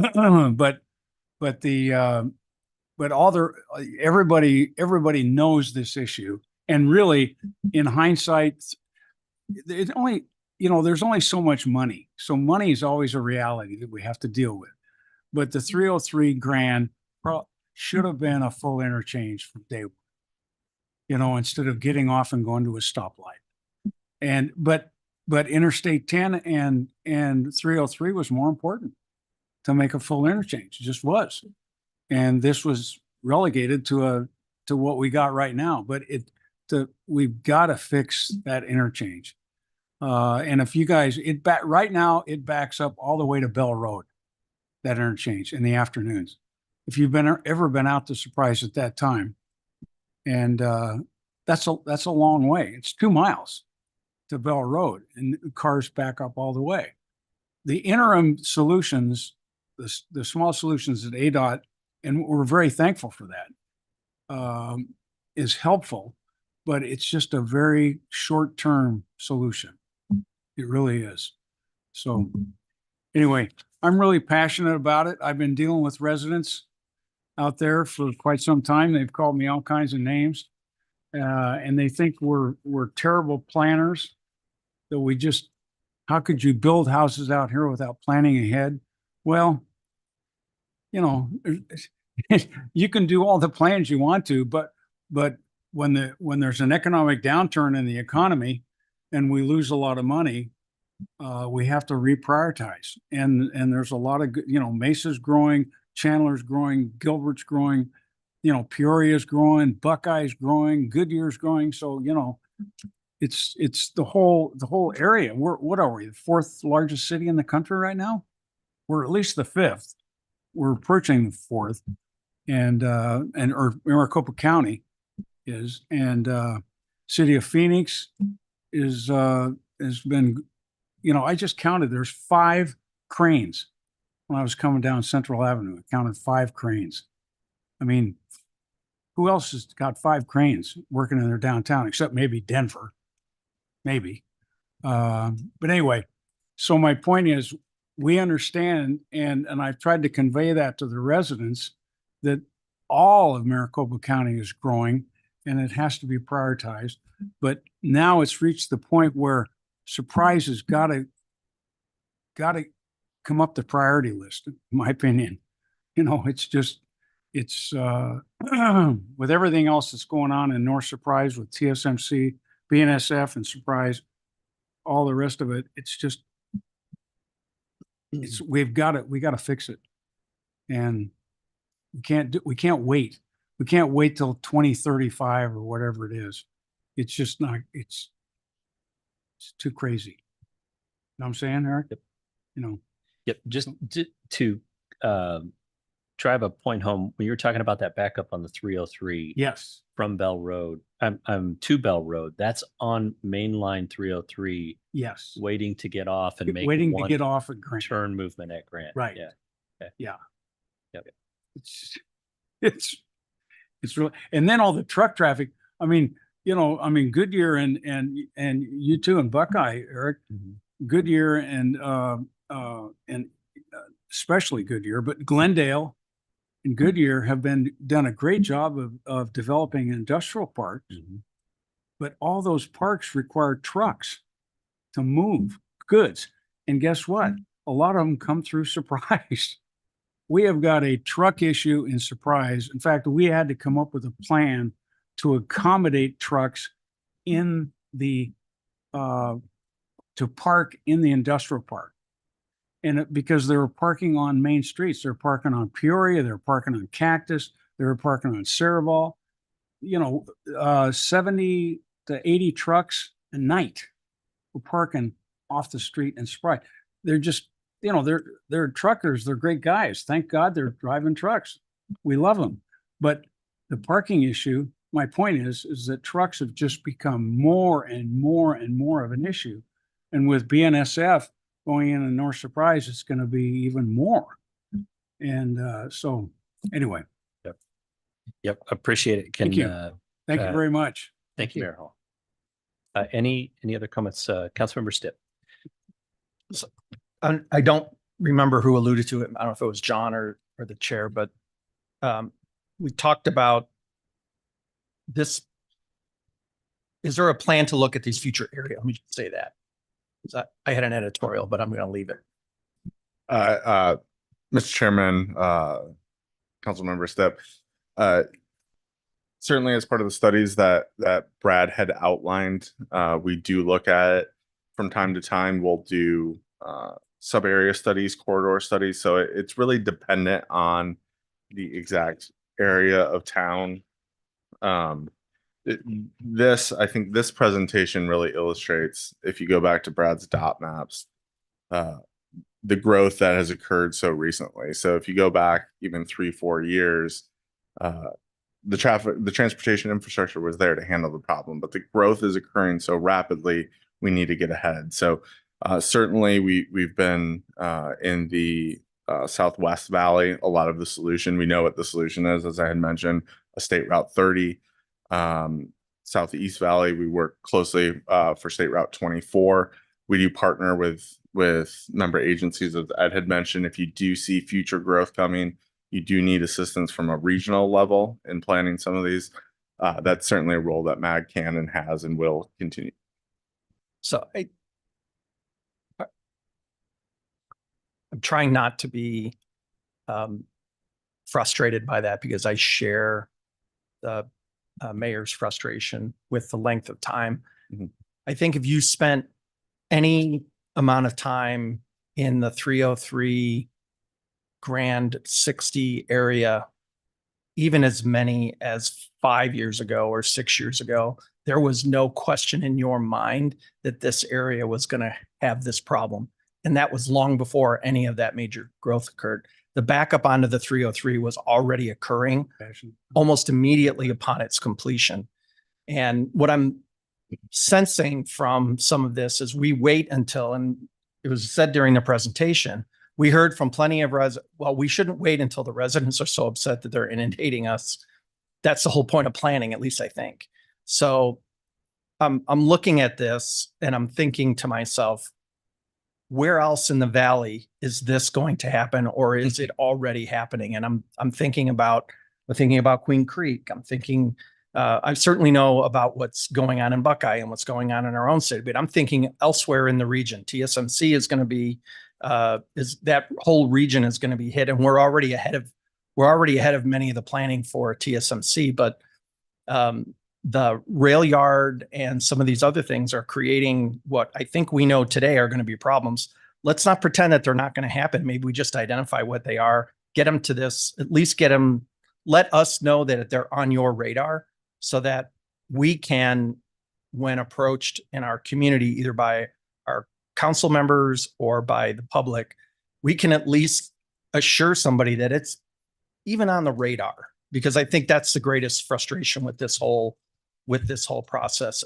Speaker 1: everybody knows this issue. And really, in hindsight, it only, there's only so much money. So money is always a reality that we have to deal with. But the 303 grand should have been a full interchange from day one, instead of getting off and going to a stoplight. And, but Interstate 10 and 303 was more important to make a full interchange. It just was. And this was relegated to what we got right now. But we've got to fix that interchange. And if you guys, right now it backs up all the way to Bell Road, that interchange in the afternoons. If you've ever been out to Surprise at that time, and that's a long way. It's 2 miles to Bell Road, and cars back up all the way. The interim solutions, the small solutions at ADOT, and we're very thankful for that, is helpful, but it's just a very short-term solution. It really is. So anyway, I'm really passionate about it. I've been dealing with residents out there for quite some time. They've called me all kinds of names, and they think we're terrible planners, that how could you build houses out here without planning ahead? Well, you can do all the plans you want to, but when there's an economic downturn in the economy and we lose a lot of money, we have to reprioritize. And there's a lot of, Mesa's growing, Chandler's growing, Gilbert's growing, Peoria's growing, Buckeye's growing, Goodyear's growing. So, it's the whole area. What are we? The 4th largest city in the country right now? We're at least the 5th. We're approaching the 4th, or Maricopa County is, and City of Phoenix has been, I just counted. There's 5 cranes when I was coming down Central Avenue. I counted 5 cranes. I mean, who else has got 5 cranes working in their downtown except maybe Denver? Maybe. But anyway, so my point is, we understand, and I've tried to convey that to the residents, that all of Maricopa County is growing, and it has to be prioritized. But now it's reached the point where Surprise has gotta come up the priority list, in my opinion. You know, it's just, it's, with everything else that's going on in North Surprise with TSMC, BNSF and Surprise, all the rest of it, it's just, it's, we gotta fix it. And we can't wait. We can't wait till 2035 or whatever it is. It's just not, it's too crazy. Know what I'm saying, Eric? You know,
Speaker 2: Yep, just to drive a point home, when you were talking about that backup on the 303
Speaker 1: yes,
Speaker 2: from Bell Road, I'm to Bell Road, that's on Main Line 303,
Speaker 1: yes.
Speaker 2: waiting to get off and make
Speaker 1: Waiting to
Speaker 2: one
Speaker 1: get off at Grant.
Speaker 2: turn movement at Grant.
Speaker 1: Right.
Speaker 2: Yeah.
Speaker 1: Yeah.
Speaker 2: Yep.
Speaker 1: It's really, and then all the truck traffic. I mean, you know, I mean, Goodyear and you too, and Buckeye, Eric, Goodyear and especially Goodyear, but Glendale and Goodyear have done a great job of developing industrial parks. But all those parks require trucks to move goods. And guess what? A lot of them come through Surprise. We have got a truck issue in Surprise. In fact, we had to come up with a plan to accommodate trucks in the, to park in the industrial park. And because they were parking on main streets, they're parking on Peoria, they're parking on Cactus, they were parking on Cerebral, you know, 70 to 80 trucks a night were parking off the street in Surprise. They're just, you know, they're truckers. They're great guys. Thank God they're driving trucks. We love them. But the parking issue, my point is that trucks have just become more and more and more of an issue. And with BNSF going in North Surprise, it's going to be even more. And so anyway.
Speaker 2: Yep. Appreciate it.
Speaker 1: Thank you. Thank you very much.
Speaker 2: Thank you, Mayor Hall. Any other comments? Councilmember Stipp.
Speaker 10: I don't remember who alluded to it. I don't know if it was John or the chair, but we talked about this. Is there a plan to look at these future areas? Let me just say that. I had an editorial, but I'm going to leave it.
Speaker 9: Mr. Chairman, Councilmember Stipp, certainly as part of the studies that Brad had outlined, we do look at it from time to time. We'll do sub-area studies, corridor studies. So it's really dependent on the exact area of town. I think this presentation really illustrates, if you go back to Brad's dot maps, the growth that has occurred so recently. So if you go back even 3-4 years, the transportation infrastructure was there to handle the problem, but the growth is occurring so rapidly, we need to get ahead. So certainly we've been in the Southwest Valley, a lot of the solution. We know what the solution is, as I had mentioned, a State Route 30. Southeast Valley, we work closely for State Route 24. We do partner with member agencies, as Ed had mentioned. If you do see future growth coming, you do need assistance from a regional level in planning some of these. That's certainly a role that MAG can and has and will continue.
Speaker 10: So I'm trying not to be frustrated by that, because I share the mayor's frustration with the length of time. I think if you spent any amount of time in the 303 Grand 60 area, even as many as 5 years ago or 6 years ago, there was no question in your mind that this area was going to have this problem. And that was long before any of that major growth occurred. The backup onto the 303 was already occurring almost immediately upon its completion. And what I'm sensing from some of this is we wait until, and it was said during the presentation, we heard from plenty of well, we shouldn't wait until the residents are so upset that they're inundating us. That's the whole point of planning, at least I think. So I'm looking at this and I'm thinking to myself, where else in the valley is this going to happen, or is it already happening? And I'm thinking about Queen Creek. I'm thinking I certainly know about what's going on in Buckeye and what's going on in our own city, but I'm thinking elsewhere in the region. TSMC is going to be, that whole region is going to be hit, and we're already ahead of many of the planning for TSMC, but the rail yard and some of these other things are creating what I think we know today are going to be problems. Let's not pretend that they're not going to happen. Maybe we just identify what they are, get them to this, at least get them, let us know that they're on your radar so that we can, when approached in our community, either by our council members or by the public, we can at least assure somebody that it's even on the radar, because I think that's the greatest frustration with this whole process,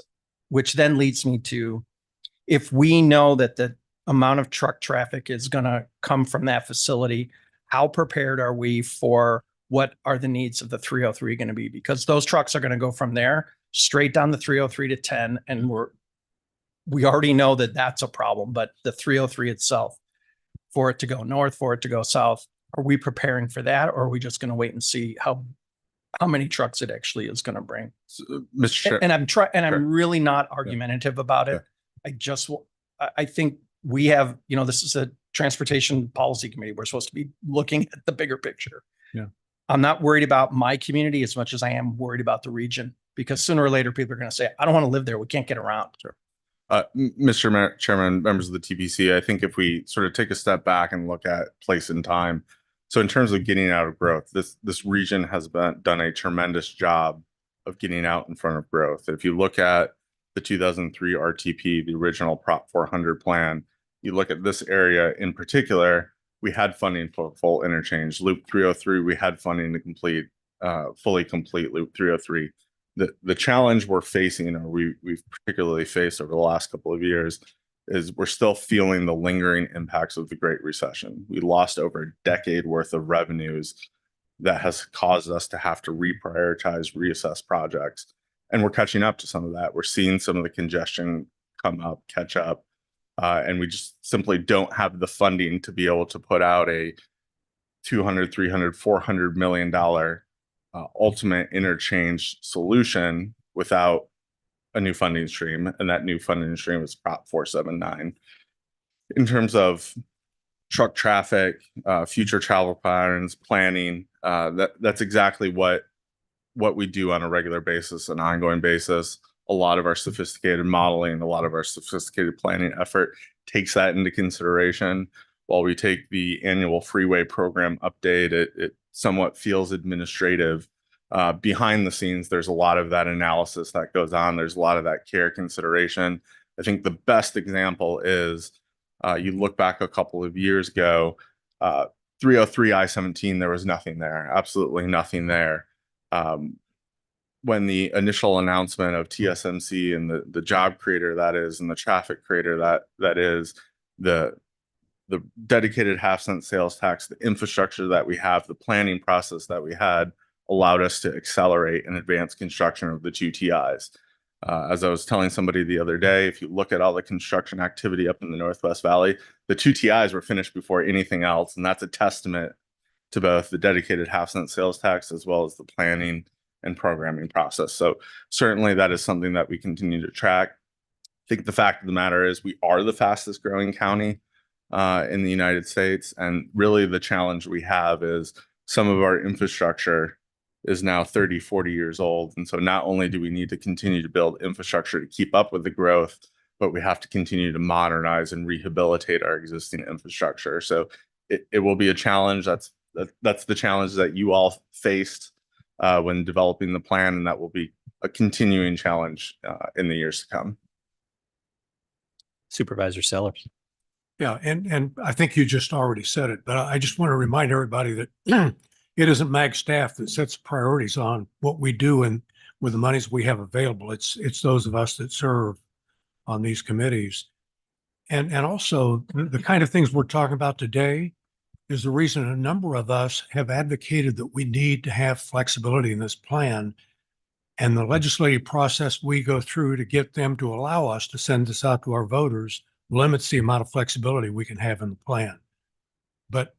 Speaker 10: which then leads me to, if we know that the amount of truck traffic is going to come from that facility, how prepared are we for what are the needs of the 303 going to be? Because those trucks are going to go from there straight down the 303 to 10. And we already know that that's a problem, but the 303 itself, for it to go north, for it to go south, are we preparing for that? Or are we just going to wait and see how many trucks it actually is going to bring?
Speaker 9: Mr. Chair.
Speaker 10: And I'm
Speaker 9: Sure.
Speaker 10: I'm really not argumentative about it. I think we have, this is a transportation policy committee. We're supposed to be looking at the bigger picture.
Speaker 1: Yeah.
Speaker 10: I'm not worried about my community as much as I am worried about the region, because sooner or later people are going to say, I don't want to live there. We can't get around.
Speaker 9: Sure. Mr. Chairman, members of the TPC, I think if we sort of take a step back and look at place and time. So in terms of getting out of growth, this region has done a tremendous job of getting out in front of growth. If you look at the 2003 RTP, the original Prop 400 plan, you look at this area in particular, we had funding for full interchange. Loop 303, we had funding to complete, fully complete Loop 303. The challenge we're facing, or we've particularly faced over the last couple of years, is we're still feeling the lingering impacts of the Great Recession. We lost over a decade worth of revenues that has caused us to have to reprioritize, reassess projects. And we're catching up to some of that. We're seeing some of the congestion catch up. And we just simply don't have the funding to be able to put out a $200, $300, $400 million ultimate interchange solution without a new funding stream. And that new funding stream is Prop 479. In terms of truck traffic, future travel patterns, planning, that's exactly what we do on a regular basis, an ongoing basis. A lot of our sophisticated modeling, a lot of our sophisticated planning effort takes that into consideration. While we take the annual freeway program update, it somewhat feels administrative. Behind the scenes, there's a lot of that analysis that goes on. There's a lot of that care consideration. I think the best example is you look back a couple of years ago, 303 I-17, there was nothing there, absolutely nothing there. When the initial announcement of TSMC and the job creator that is, and the traffic creator that is, the dedicated half-cent sales tax, the infrastructure that we have, the planning process that we had, allowed us to accelerate and advance construction of the two TIs. As I was telling somebody the other day, if you look at all the construction activity up in the Northwest Valley, the two TIs were finished before anything else. And that's a testament to both the dedicated half-cent sales tax as well as the planning and programming process. So certainly that is something that we continue to track. I think the fact of the matter is we are the fastest growing county in the United States. And really the challenge we have is some of our infrastructure is now 30, 40 years old. And so not only do we need to continue to build infrastructure to keep up with the growth, but we have to continue to modernize and rehabilitate our existing infrastructure. So it will be a challenge. That's the challenge that you all faced when developing the plan, and that will be a continuing challenge in the years to come.
Speaker 2: Supervisor Sellers.
Speaker 12: Yeah, and I think you just already said it, but I just want to remind everybody that it isn't MAG staff that sets priorities on what we do and with the monies we have available. It's those of us that serve on these committees. And also the kind of things we're talking about today is the reason a number of us have advocated that we need to have flexibility in this plan. And the legislative process we go through to get them to allow us to send this out to our voters limits the amount of flexibility we can have in the plan. But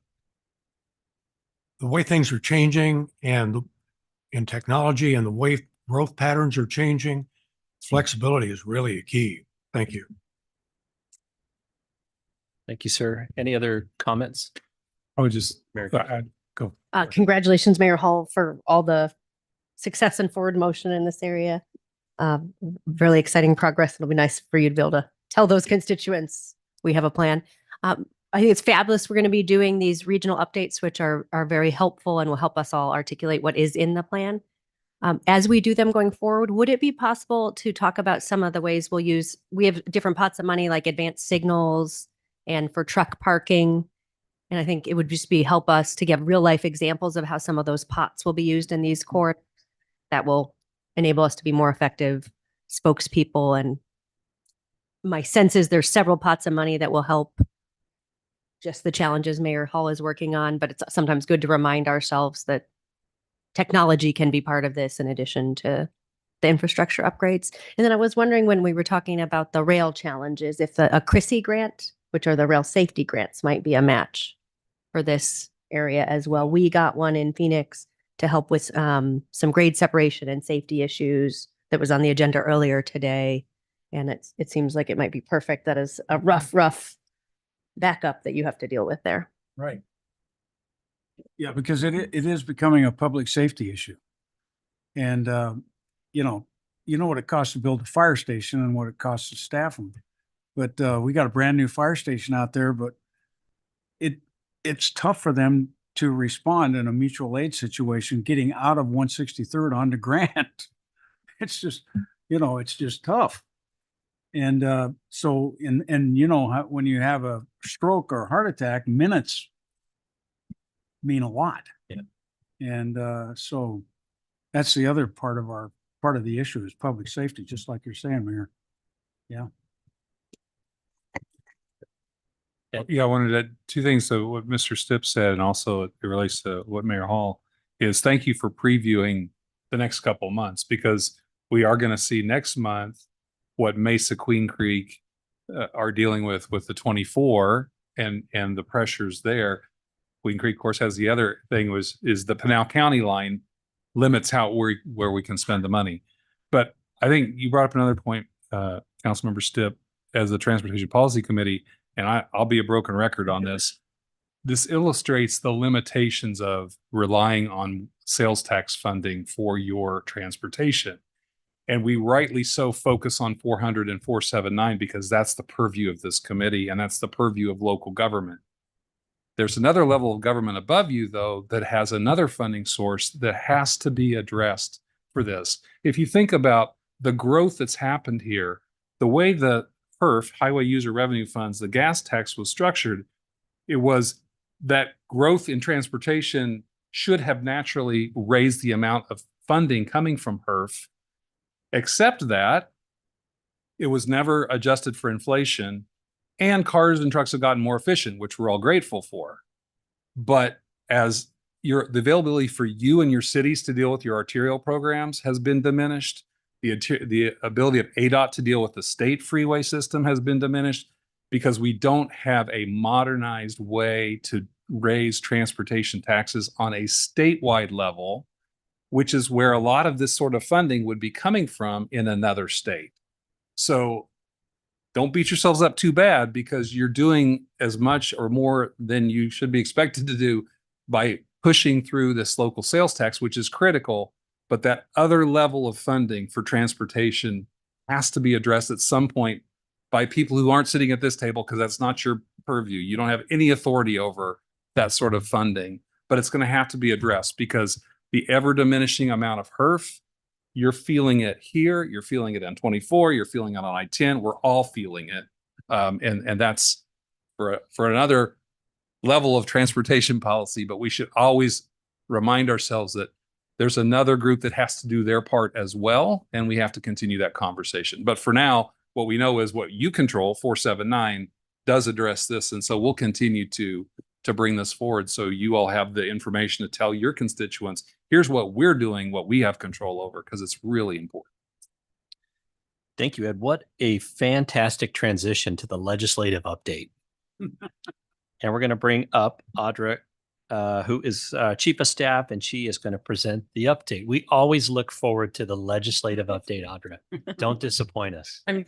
Speaker 12: the way things are changing and in technology and the way growth patterns are changing. Flexibility is really a key. Thank you.
Speaker 2: Thank you, sir. Any other comments?
Speaker 1: I would just,
Speaker 2: Mary?
Speaker 1: go.
Speaker 13: Congratulations, Mayor Hall, for all the success and forward motion in this area. Really exciting progress. It'll be nice for you to be able to tell those constituents we have a plan. I think it's fabulous. We're going to be doing these regional updates, which are very helpful and will help us all articulate what is in the plan. As we do them going forward, would it be possible to talk about some of the ways we'll use, we have different pots of money like advanced signals and for truck parking. And I think it would just be help us to give real life examples of how some of those pots will be used in these corridors that will enable us to be more effective spokespeople. And my sense is there's several pots of money that will help just the challenges Mayor Hall is working on, but it's sometimes good to remind ourselves that technology can be part of this in addition to the infrastructure upgrades. And then I was wondering when we were talking about the rail challenges, if a CRISI grant, which are the rail safety grants, might be a match for this area as well. We got one in Phoenix to help with some grade separation and safety issues that was on the agenda earlier today. And it seems like it might be perfect. That is a rough backup that you have to deal with there.
Speaker 1: Right. Yeah, because it is becoming a public safety issue. And, you know what it costs to build a fire station and what it costs to staff them. But we got a brand new fire station out there, but it's tough for them to respond in a mutual aid situation, getting out of 163rd onto Grant. It's just, it's just tough. And so, when you have a stroke or a heart attack, minutes mean a lot.
Speaker 2: Yeah.
Speaker 1: And so that's the other part of the issue is public safety, just like you're saying, Mayor. Yeah.
Speaker 7: Yeah, I wanted to, two things. So what Mr. Stipp said, and also it relates to what Mayor Hall is, thank you for previewing the next couple of months, because we are going to see next month what Mesa Queen Creek are dealing with the 24 and the pressures there. Queen Creek, of course, has the other thing is the Pinal County line limits where we can spend the money. But I think you brought up another point, Councilmember Stipp, as the Transportation Policy Committee, and I'll be a broken record on this. This illustrates the limitations of relying on sales tax funding for your transportation. And we rightly so focus on 400 and 479 because that's the purview of this committee and that's the purview of local government. There's another level of government above you, though, that has another funding source that has to be addressed for this. If you think about the growth that's happened here, the way the HURF, Highway User Revenue Funds, the gas tax was structured, it was that growth in transportation should have naturally raised the amount of funding coming from HURF, except that it was never adjusted for inflation and cars and trucks have gotten more efficient, which we're all grateful for. But as the availability for you and your cities to deal with your arterial programs has been diminished, the ability of ADOT to deal with the state freeway system has been diminished because we don't have a modernized way to raise transportation taxes on a statewide level, which is where a lot of this sort of funding would be coming from in another state. So don't beat yourselves up too bad because you're doing as much or more than you should be expected to do by pushing through this local sales tax, which is critical. But that other level of funding for transportation has to be addressed at some point by people who aren't sitting at this table because that's not your purview. You don't have any authority over that sort of funding, but it's going to have to be addressed because the ever diminishing amount of HURF, you're feeling it here, you're feeling it on 24, you're feeling it on I-10, we're all feeling it. And that's for another level of transportation policy, but we should always remind ourselves that there's another group that has to do their part as well, and we have to continue that conversation. But for now, what we know is what you control, 479, does address this, and so we'll continue to bring this forward so you all have the information to tell your constituents, here's what we're doing, what we have control over, because it's really important.
Speaker 2: Thank you, Ed. What a fantastic transition to the legislative update. And we're going to bring up Audra who is Chief of Staff, and she is going to present the update. We always look forward to the legislative update, Audra. Don't disappoint us.
Speaker 14: I'm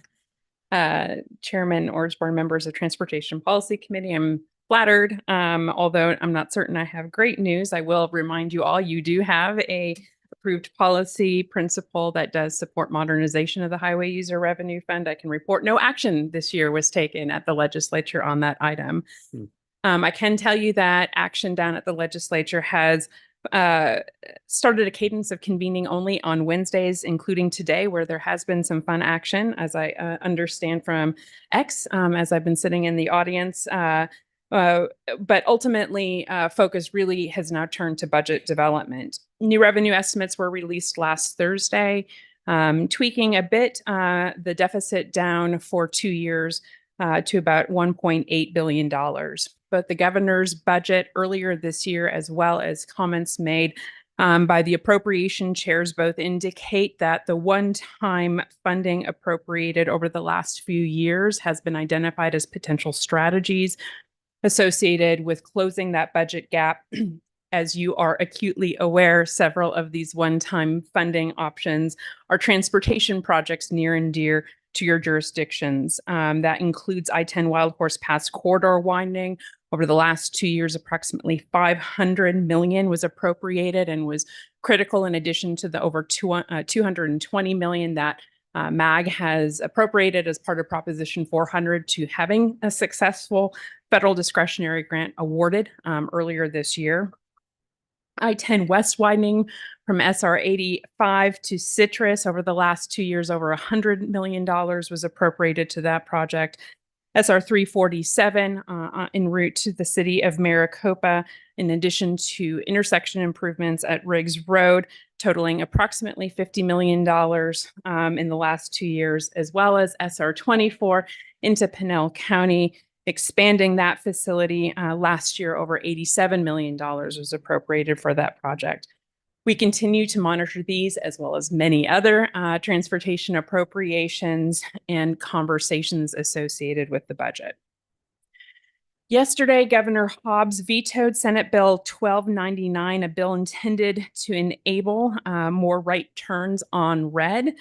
Speaker 14: Chairman Orangeburn, members of Transportation Policy Committee. I'm flattered, although I'm not certain I have great news. I will remind you all, you do have a approved policy principle that does support modernization of the Highway User Revenue Fund. I can report no action this year was taken at the legislature on that item. I can tell you that action down at the legislature has started a cadence of convening only on Wednesdays, including today, where there has been some fun action, as I understand from X, as I've been sitting in the audience. But ultimately, focus really has now turned to budget development. New revenue estimates were released last Thursday, tweaking a bit the deficit down for 2 years to about $1.8 billion. But the governor's budget earlier this year, as well as comments made by the appropriation chairs, both indicate that the one-time funding appropriated over the last few years has been identified as potential strategies associated with closing that budget gap. As you are acutely aware, several of these one-time funding options are transportation projects near and dear to your jurisdictions. That includes I-10 Wild Horse Pass corridor widening. Over the last 2 years, approximately $500 million was appropriated and was critical in addition to the over $220 million that MAG has appropriated as part of Proposition 400 to having a successful federal discretionary grant awarded earlier this year. I-10 West widening from SR 85 to Citrus over the last 2 years, over $100 million was appropriated to that project. SR 347 en route to the city of Maricopa, in addition to intersection improvements at Riggs Road, totaling approximately $50 million in the last 2 years, as well as SR 24 into Pinell County, expanding that facility. Last year, over $87 million was appropriated for that project. We continue to monitor these, as well as many other transportation appropriations and conversations associated with the budget. Yesterday, Governor Hobbs vetoed Senate Bill 1299, a bill intended to enable more right turns on red.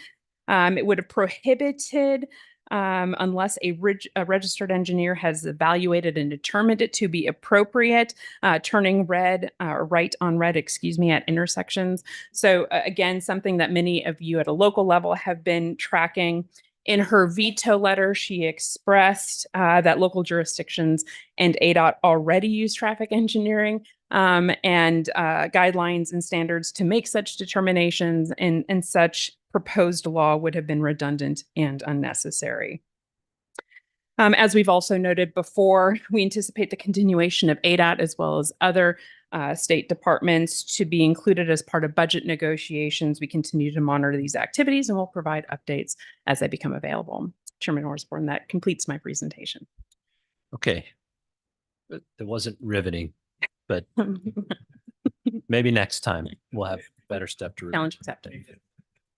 Speaker 14: It would have prohibited, unless a registered engineer has evaluated and determined it to be appropriate, turning red or right on red, at intersections. So again, something that many of you at a local level have been tracking. In her veto letter, she expressed that local jurisdictions and ADOT already use traffic engineering and guidelines and standards to make such determinations, and such proposed law would have been redundant and unnecessary. As we've also noted before, we anticipate the continuation of ADOT as well as other state departments to be included as part of budget negotiations. We continue to monitor these activities and we'll provide updates as they become available. Chairman Osborne, that completes my presentation.
Speaker 2: Okay. It wasn't riveting, but maybe next time we'll have better stuff to review.
Speaker 14: Challenge accepted.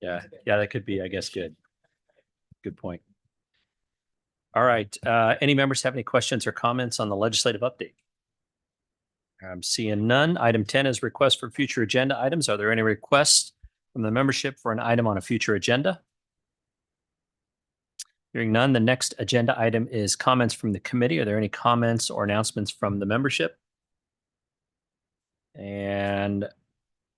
Speaker 2: Yeah, that could be, I guess, good. Good point. All right. Any members have any questions or comments on the legislative update? I'm seeing none. Item 10 is request for future agenda items. Are there any requests from the membership for an item on a future agenda? Hearing none, the next agenda item is comments from the committee. Are there any comments or announcements from the membership? And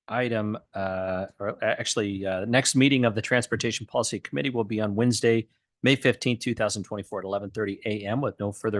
Speaker 2: item, next meeting of the Transportation Policy Committee will be on Wednesday, May 15th, 2024 at 11:30 a.m. with no further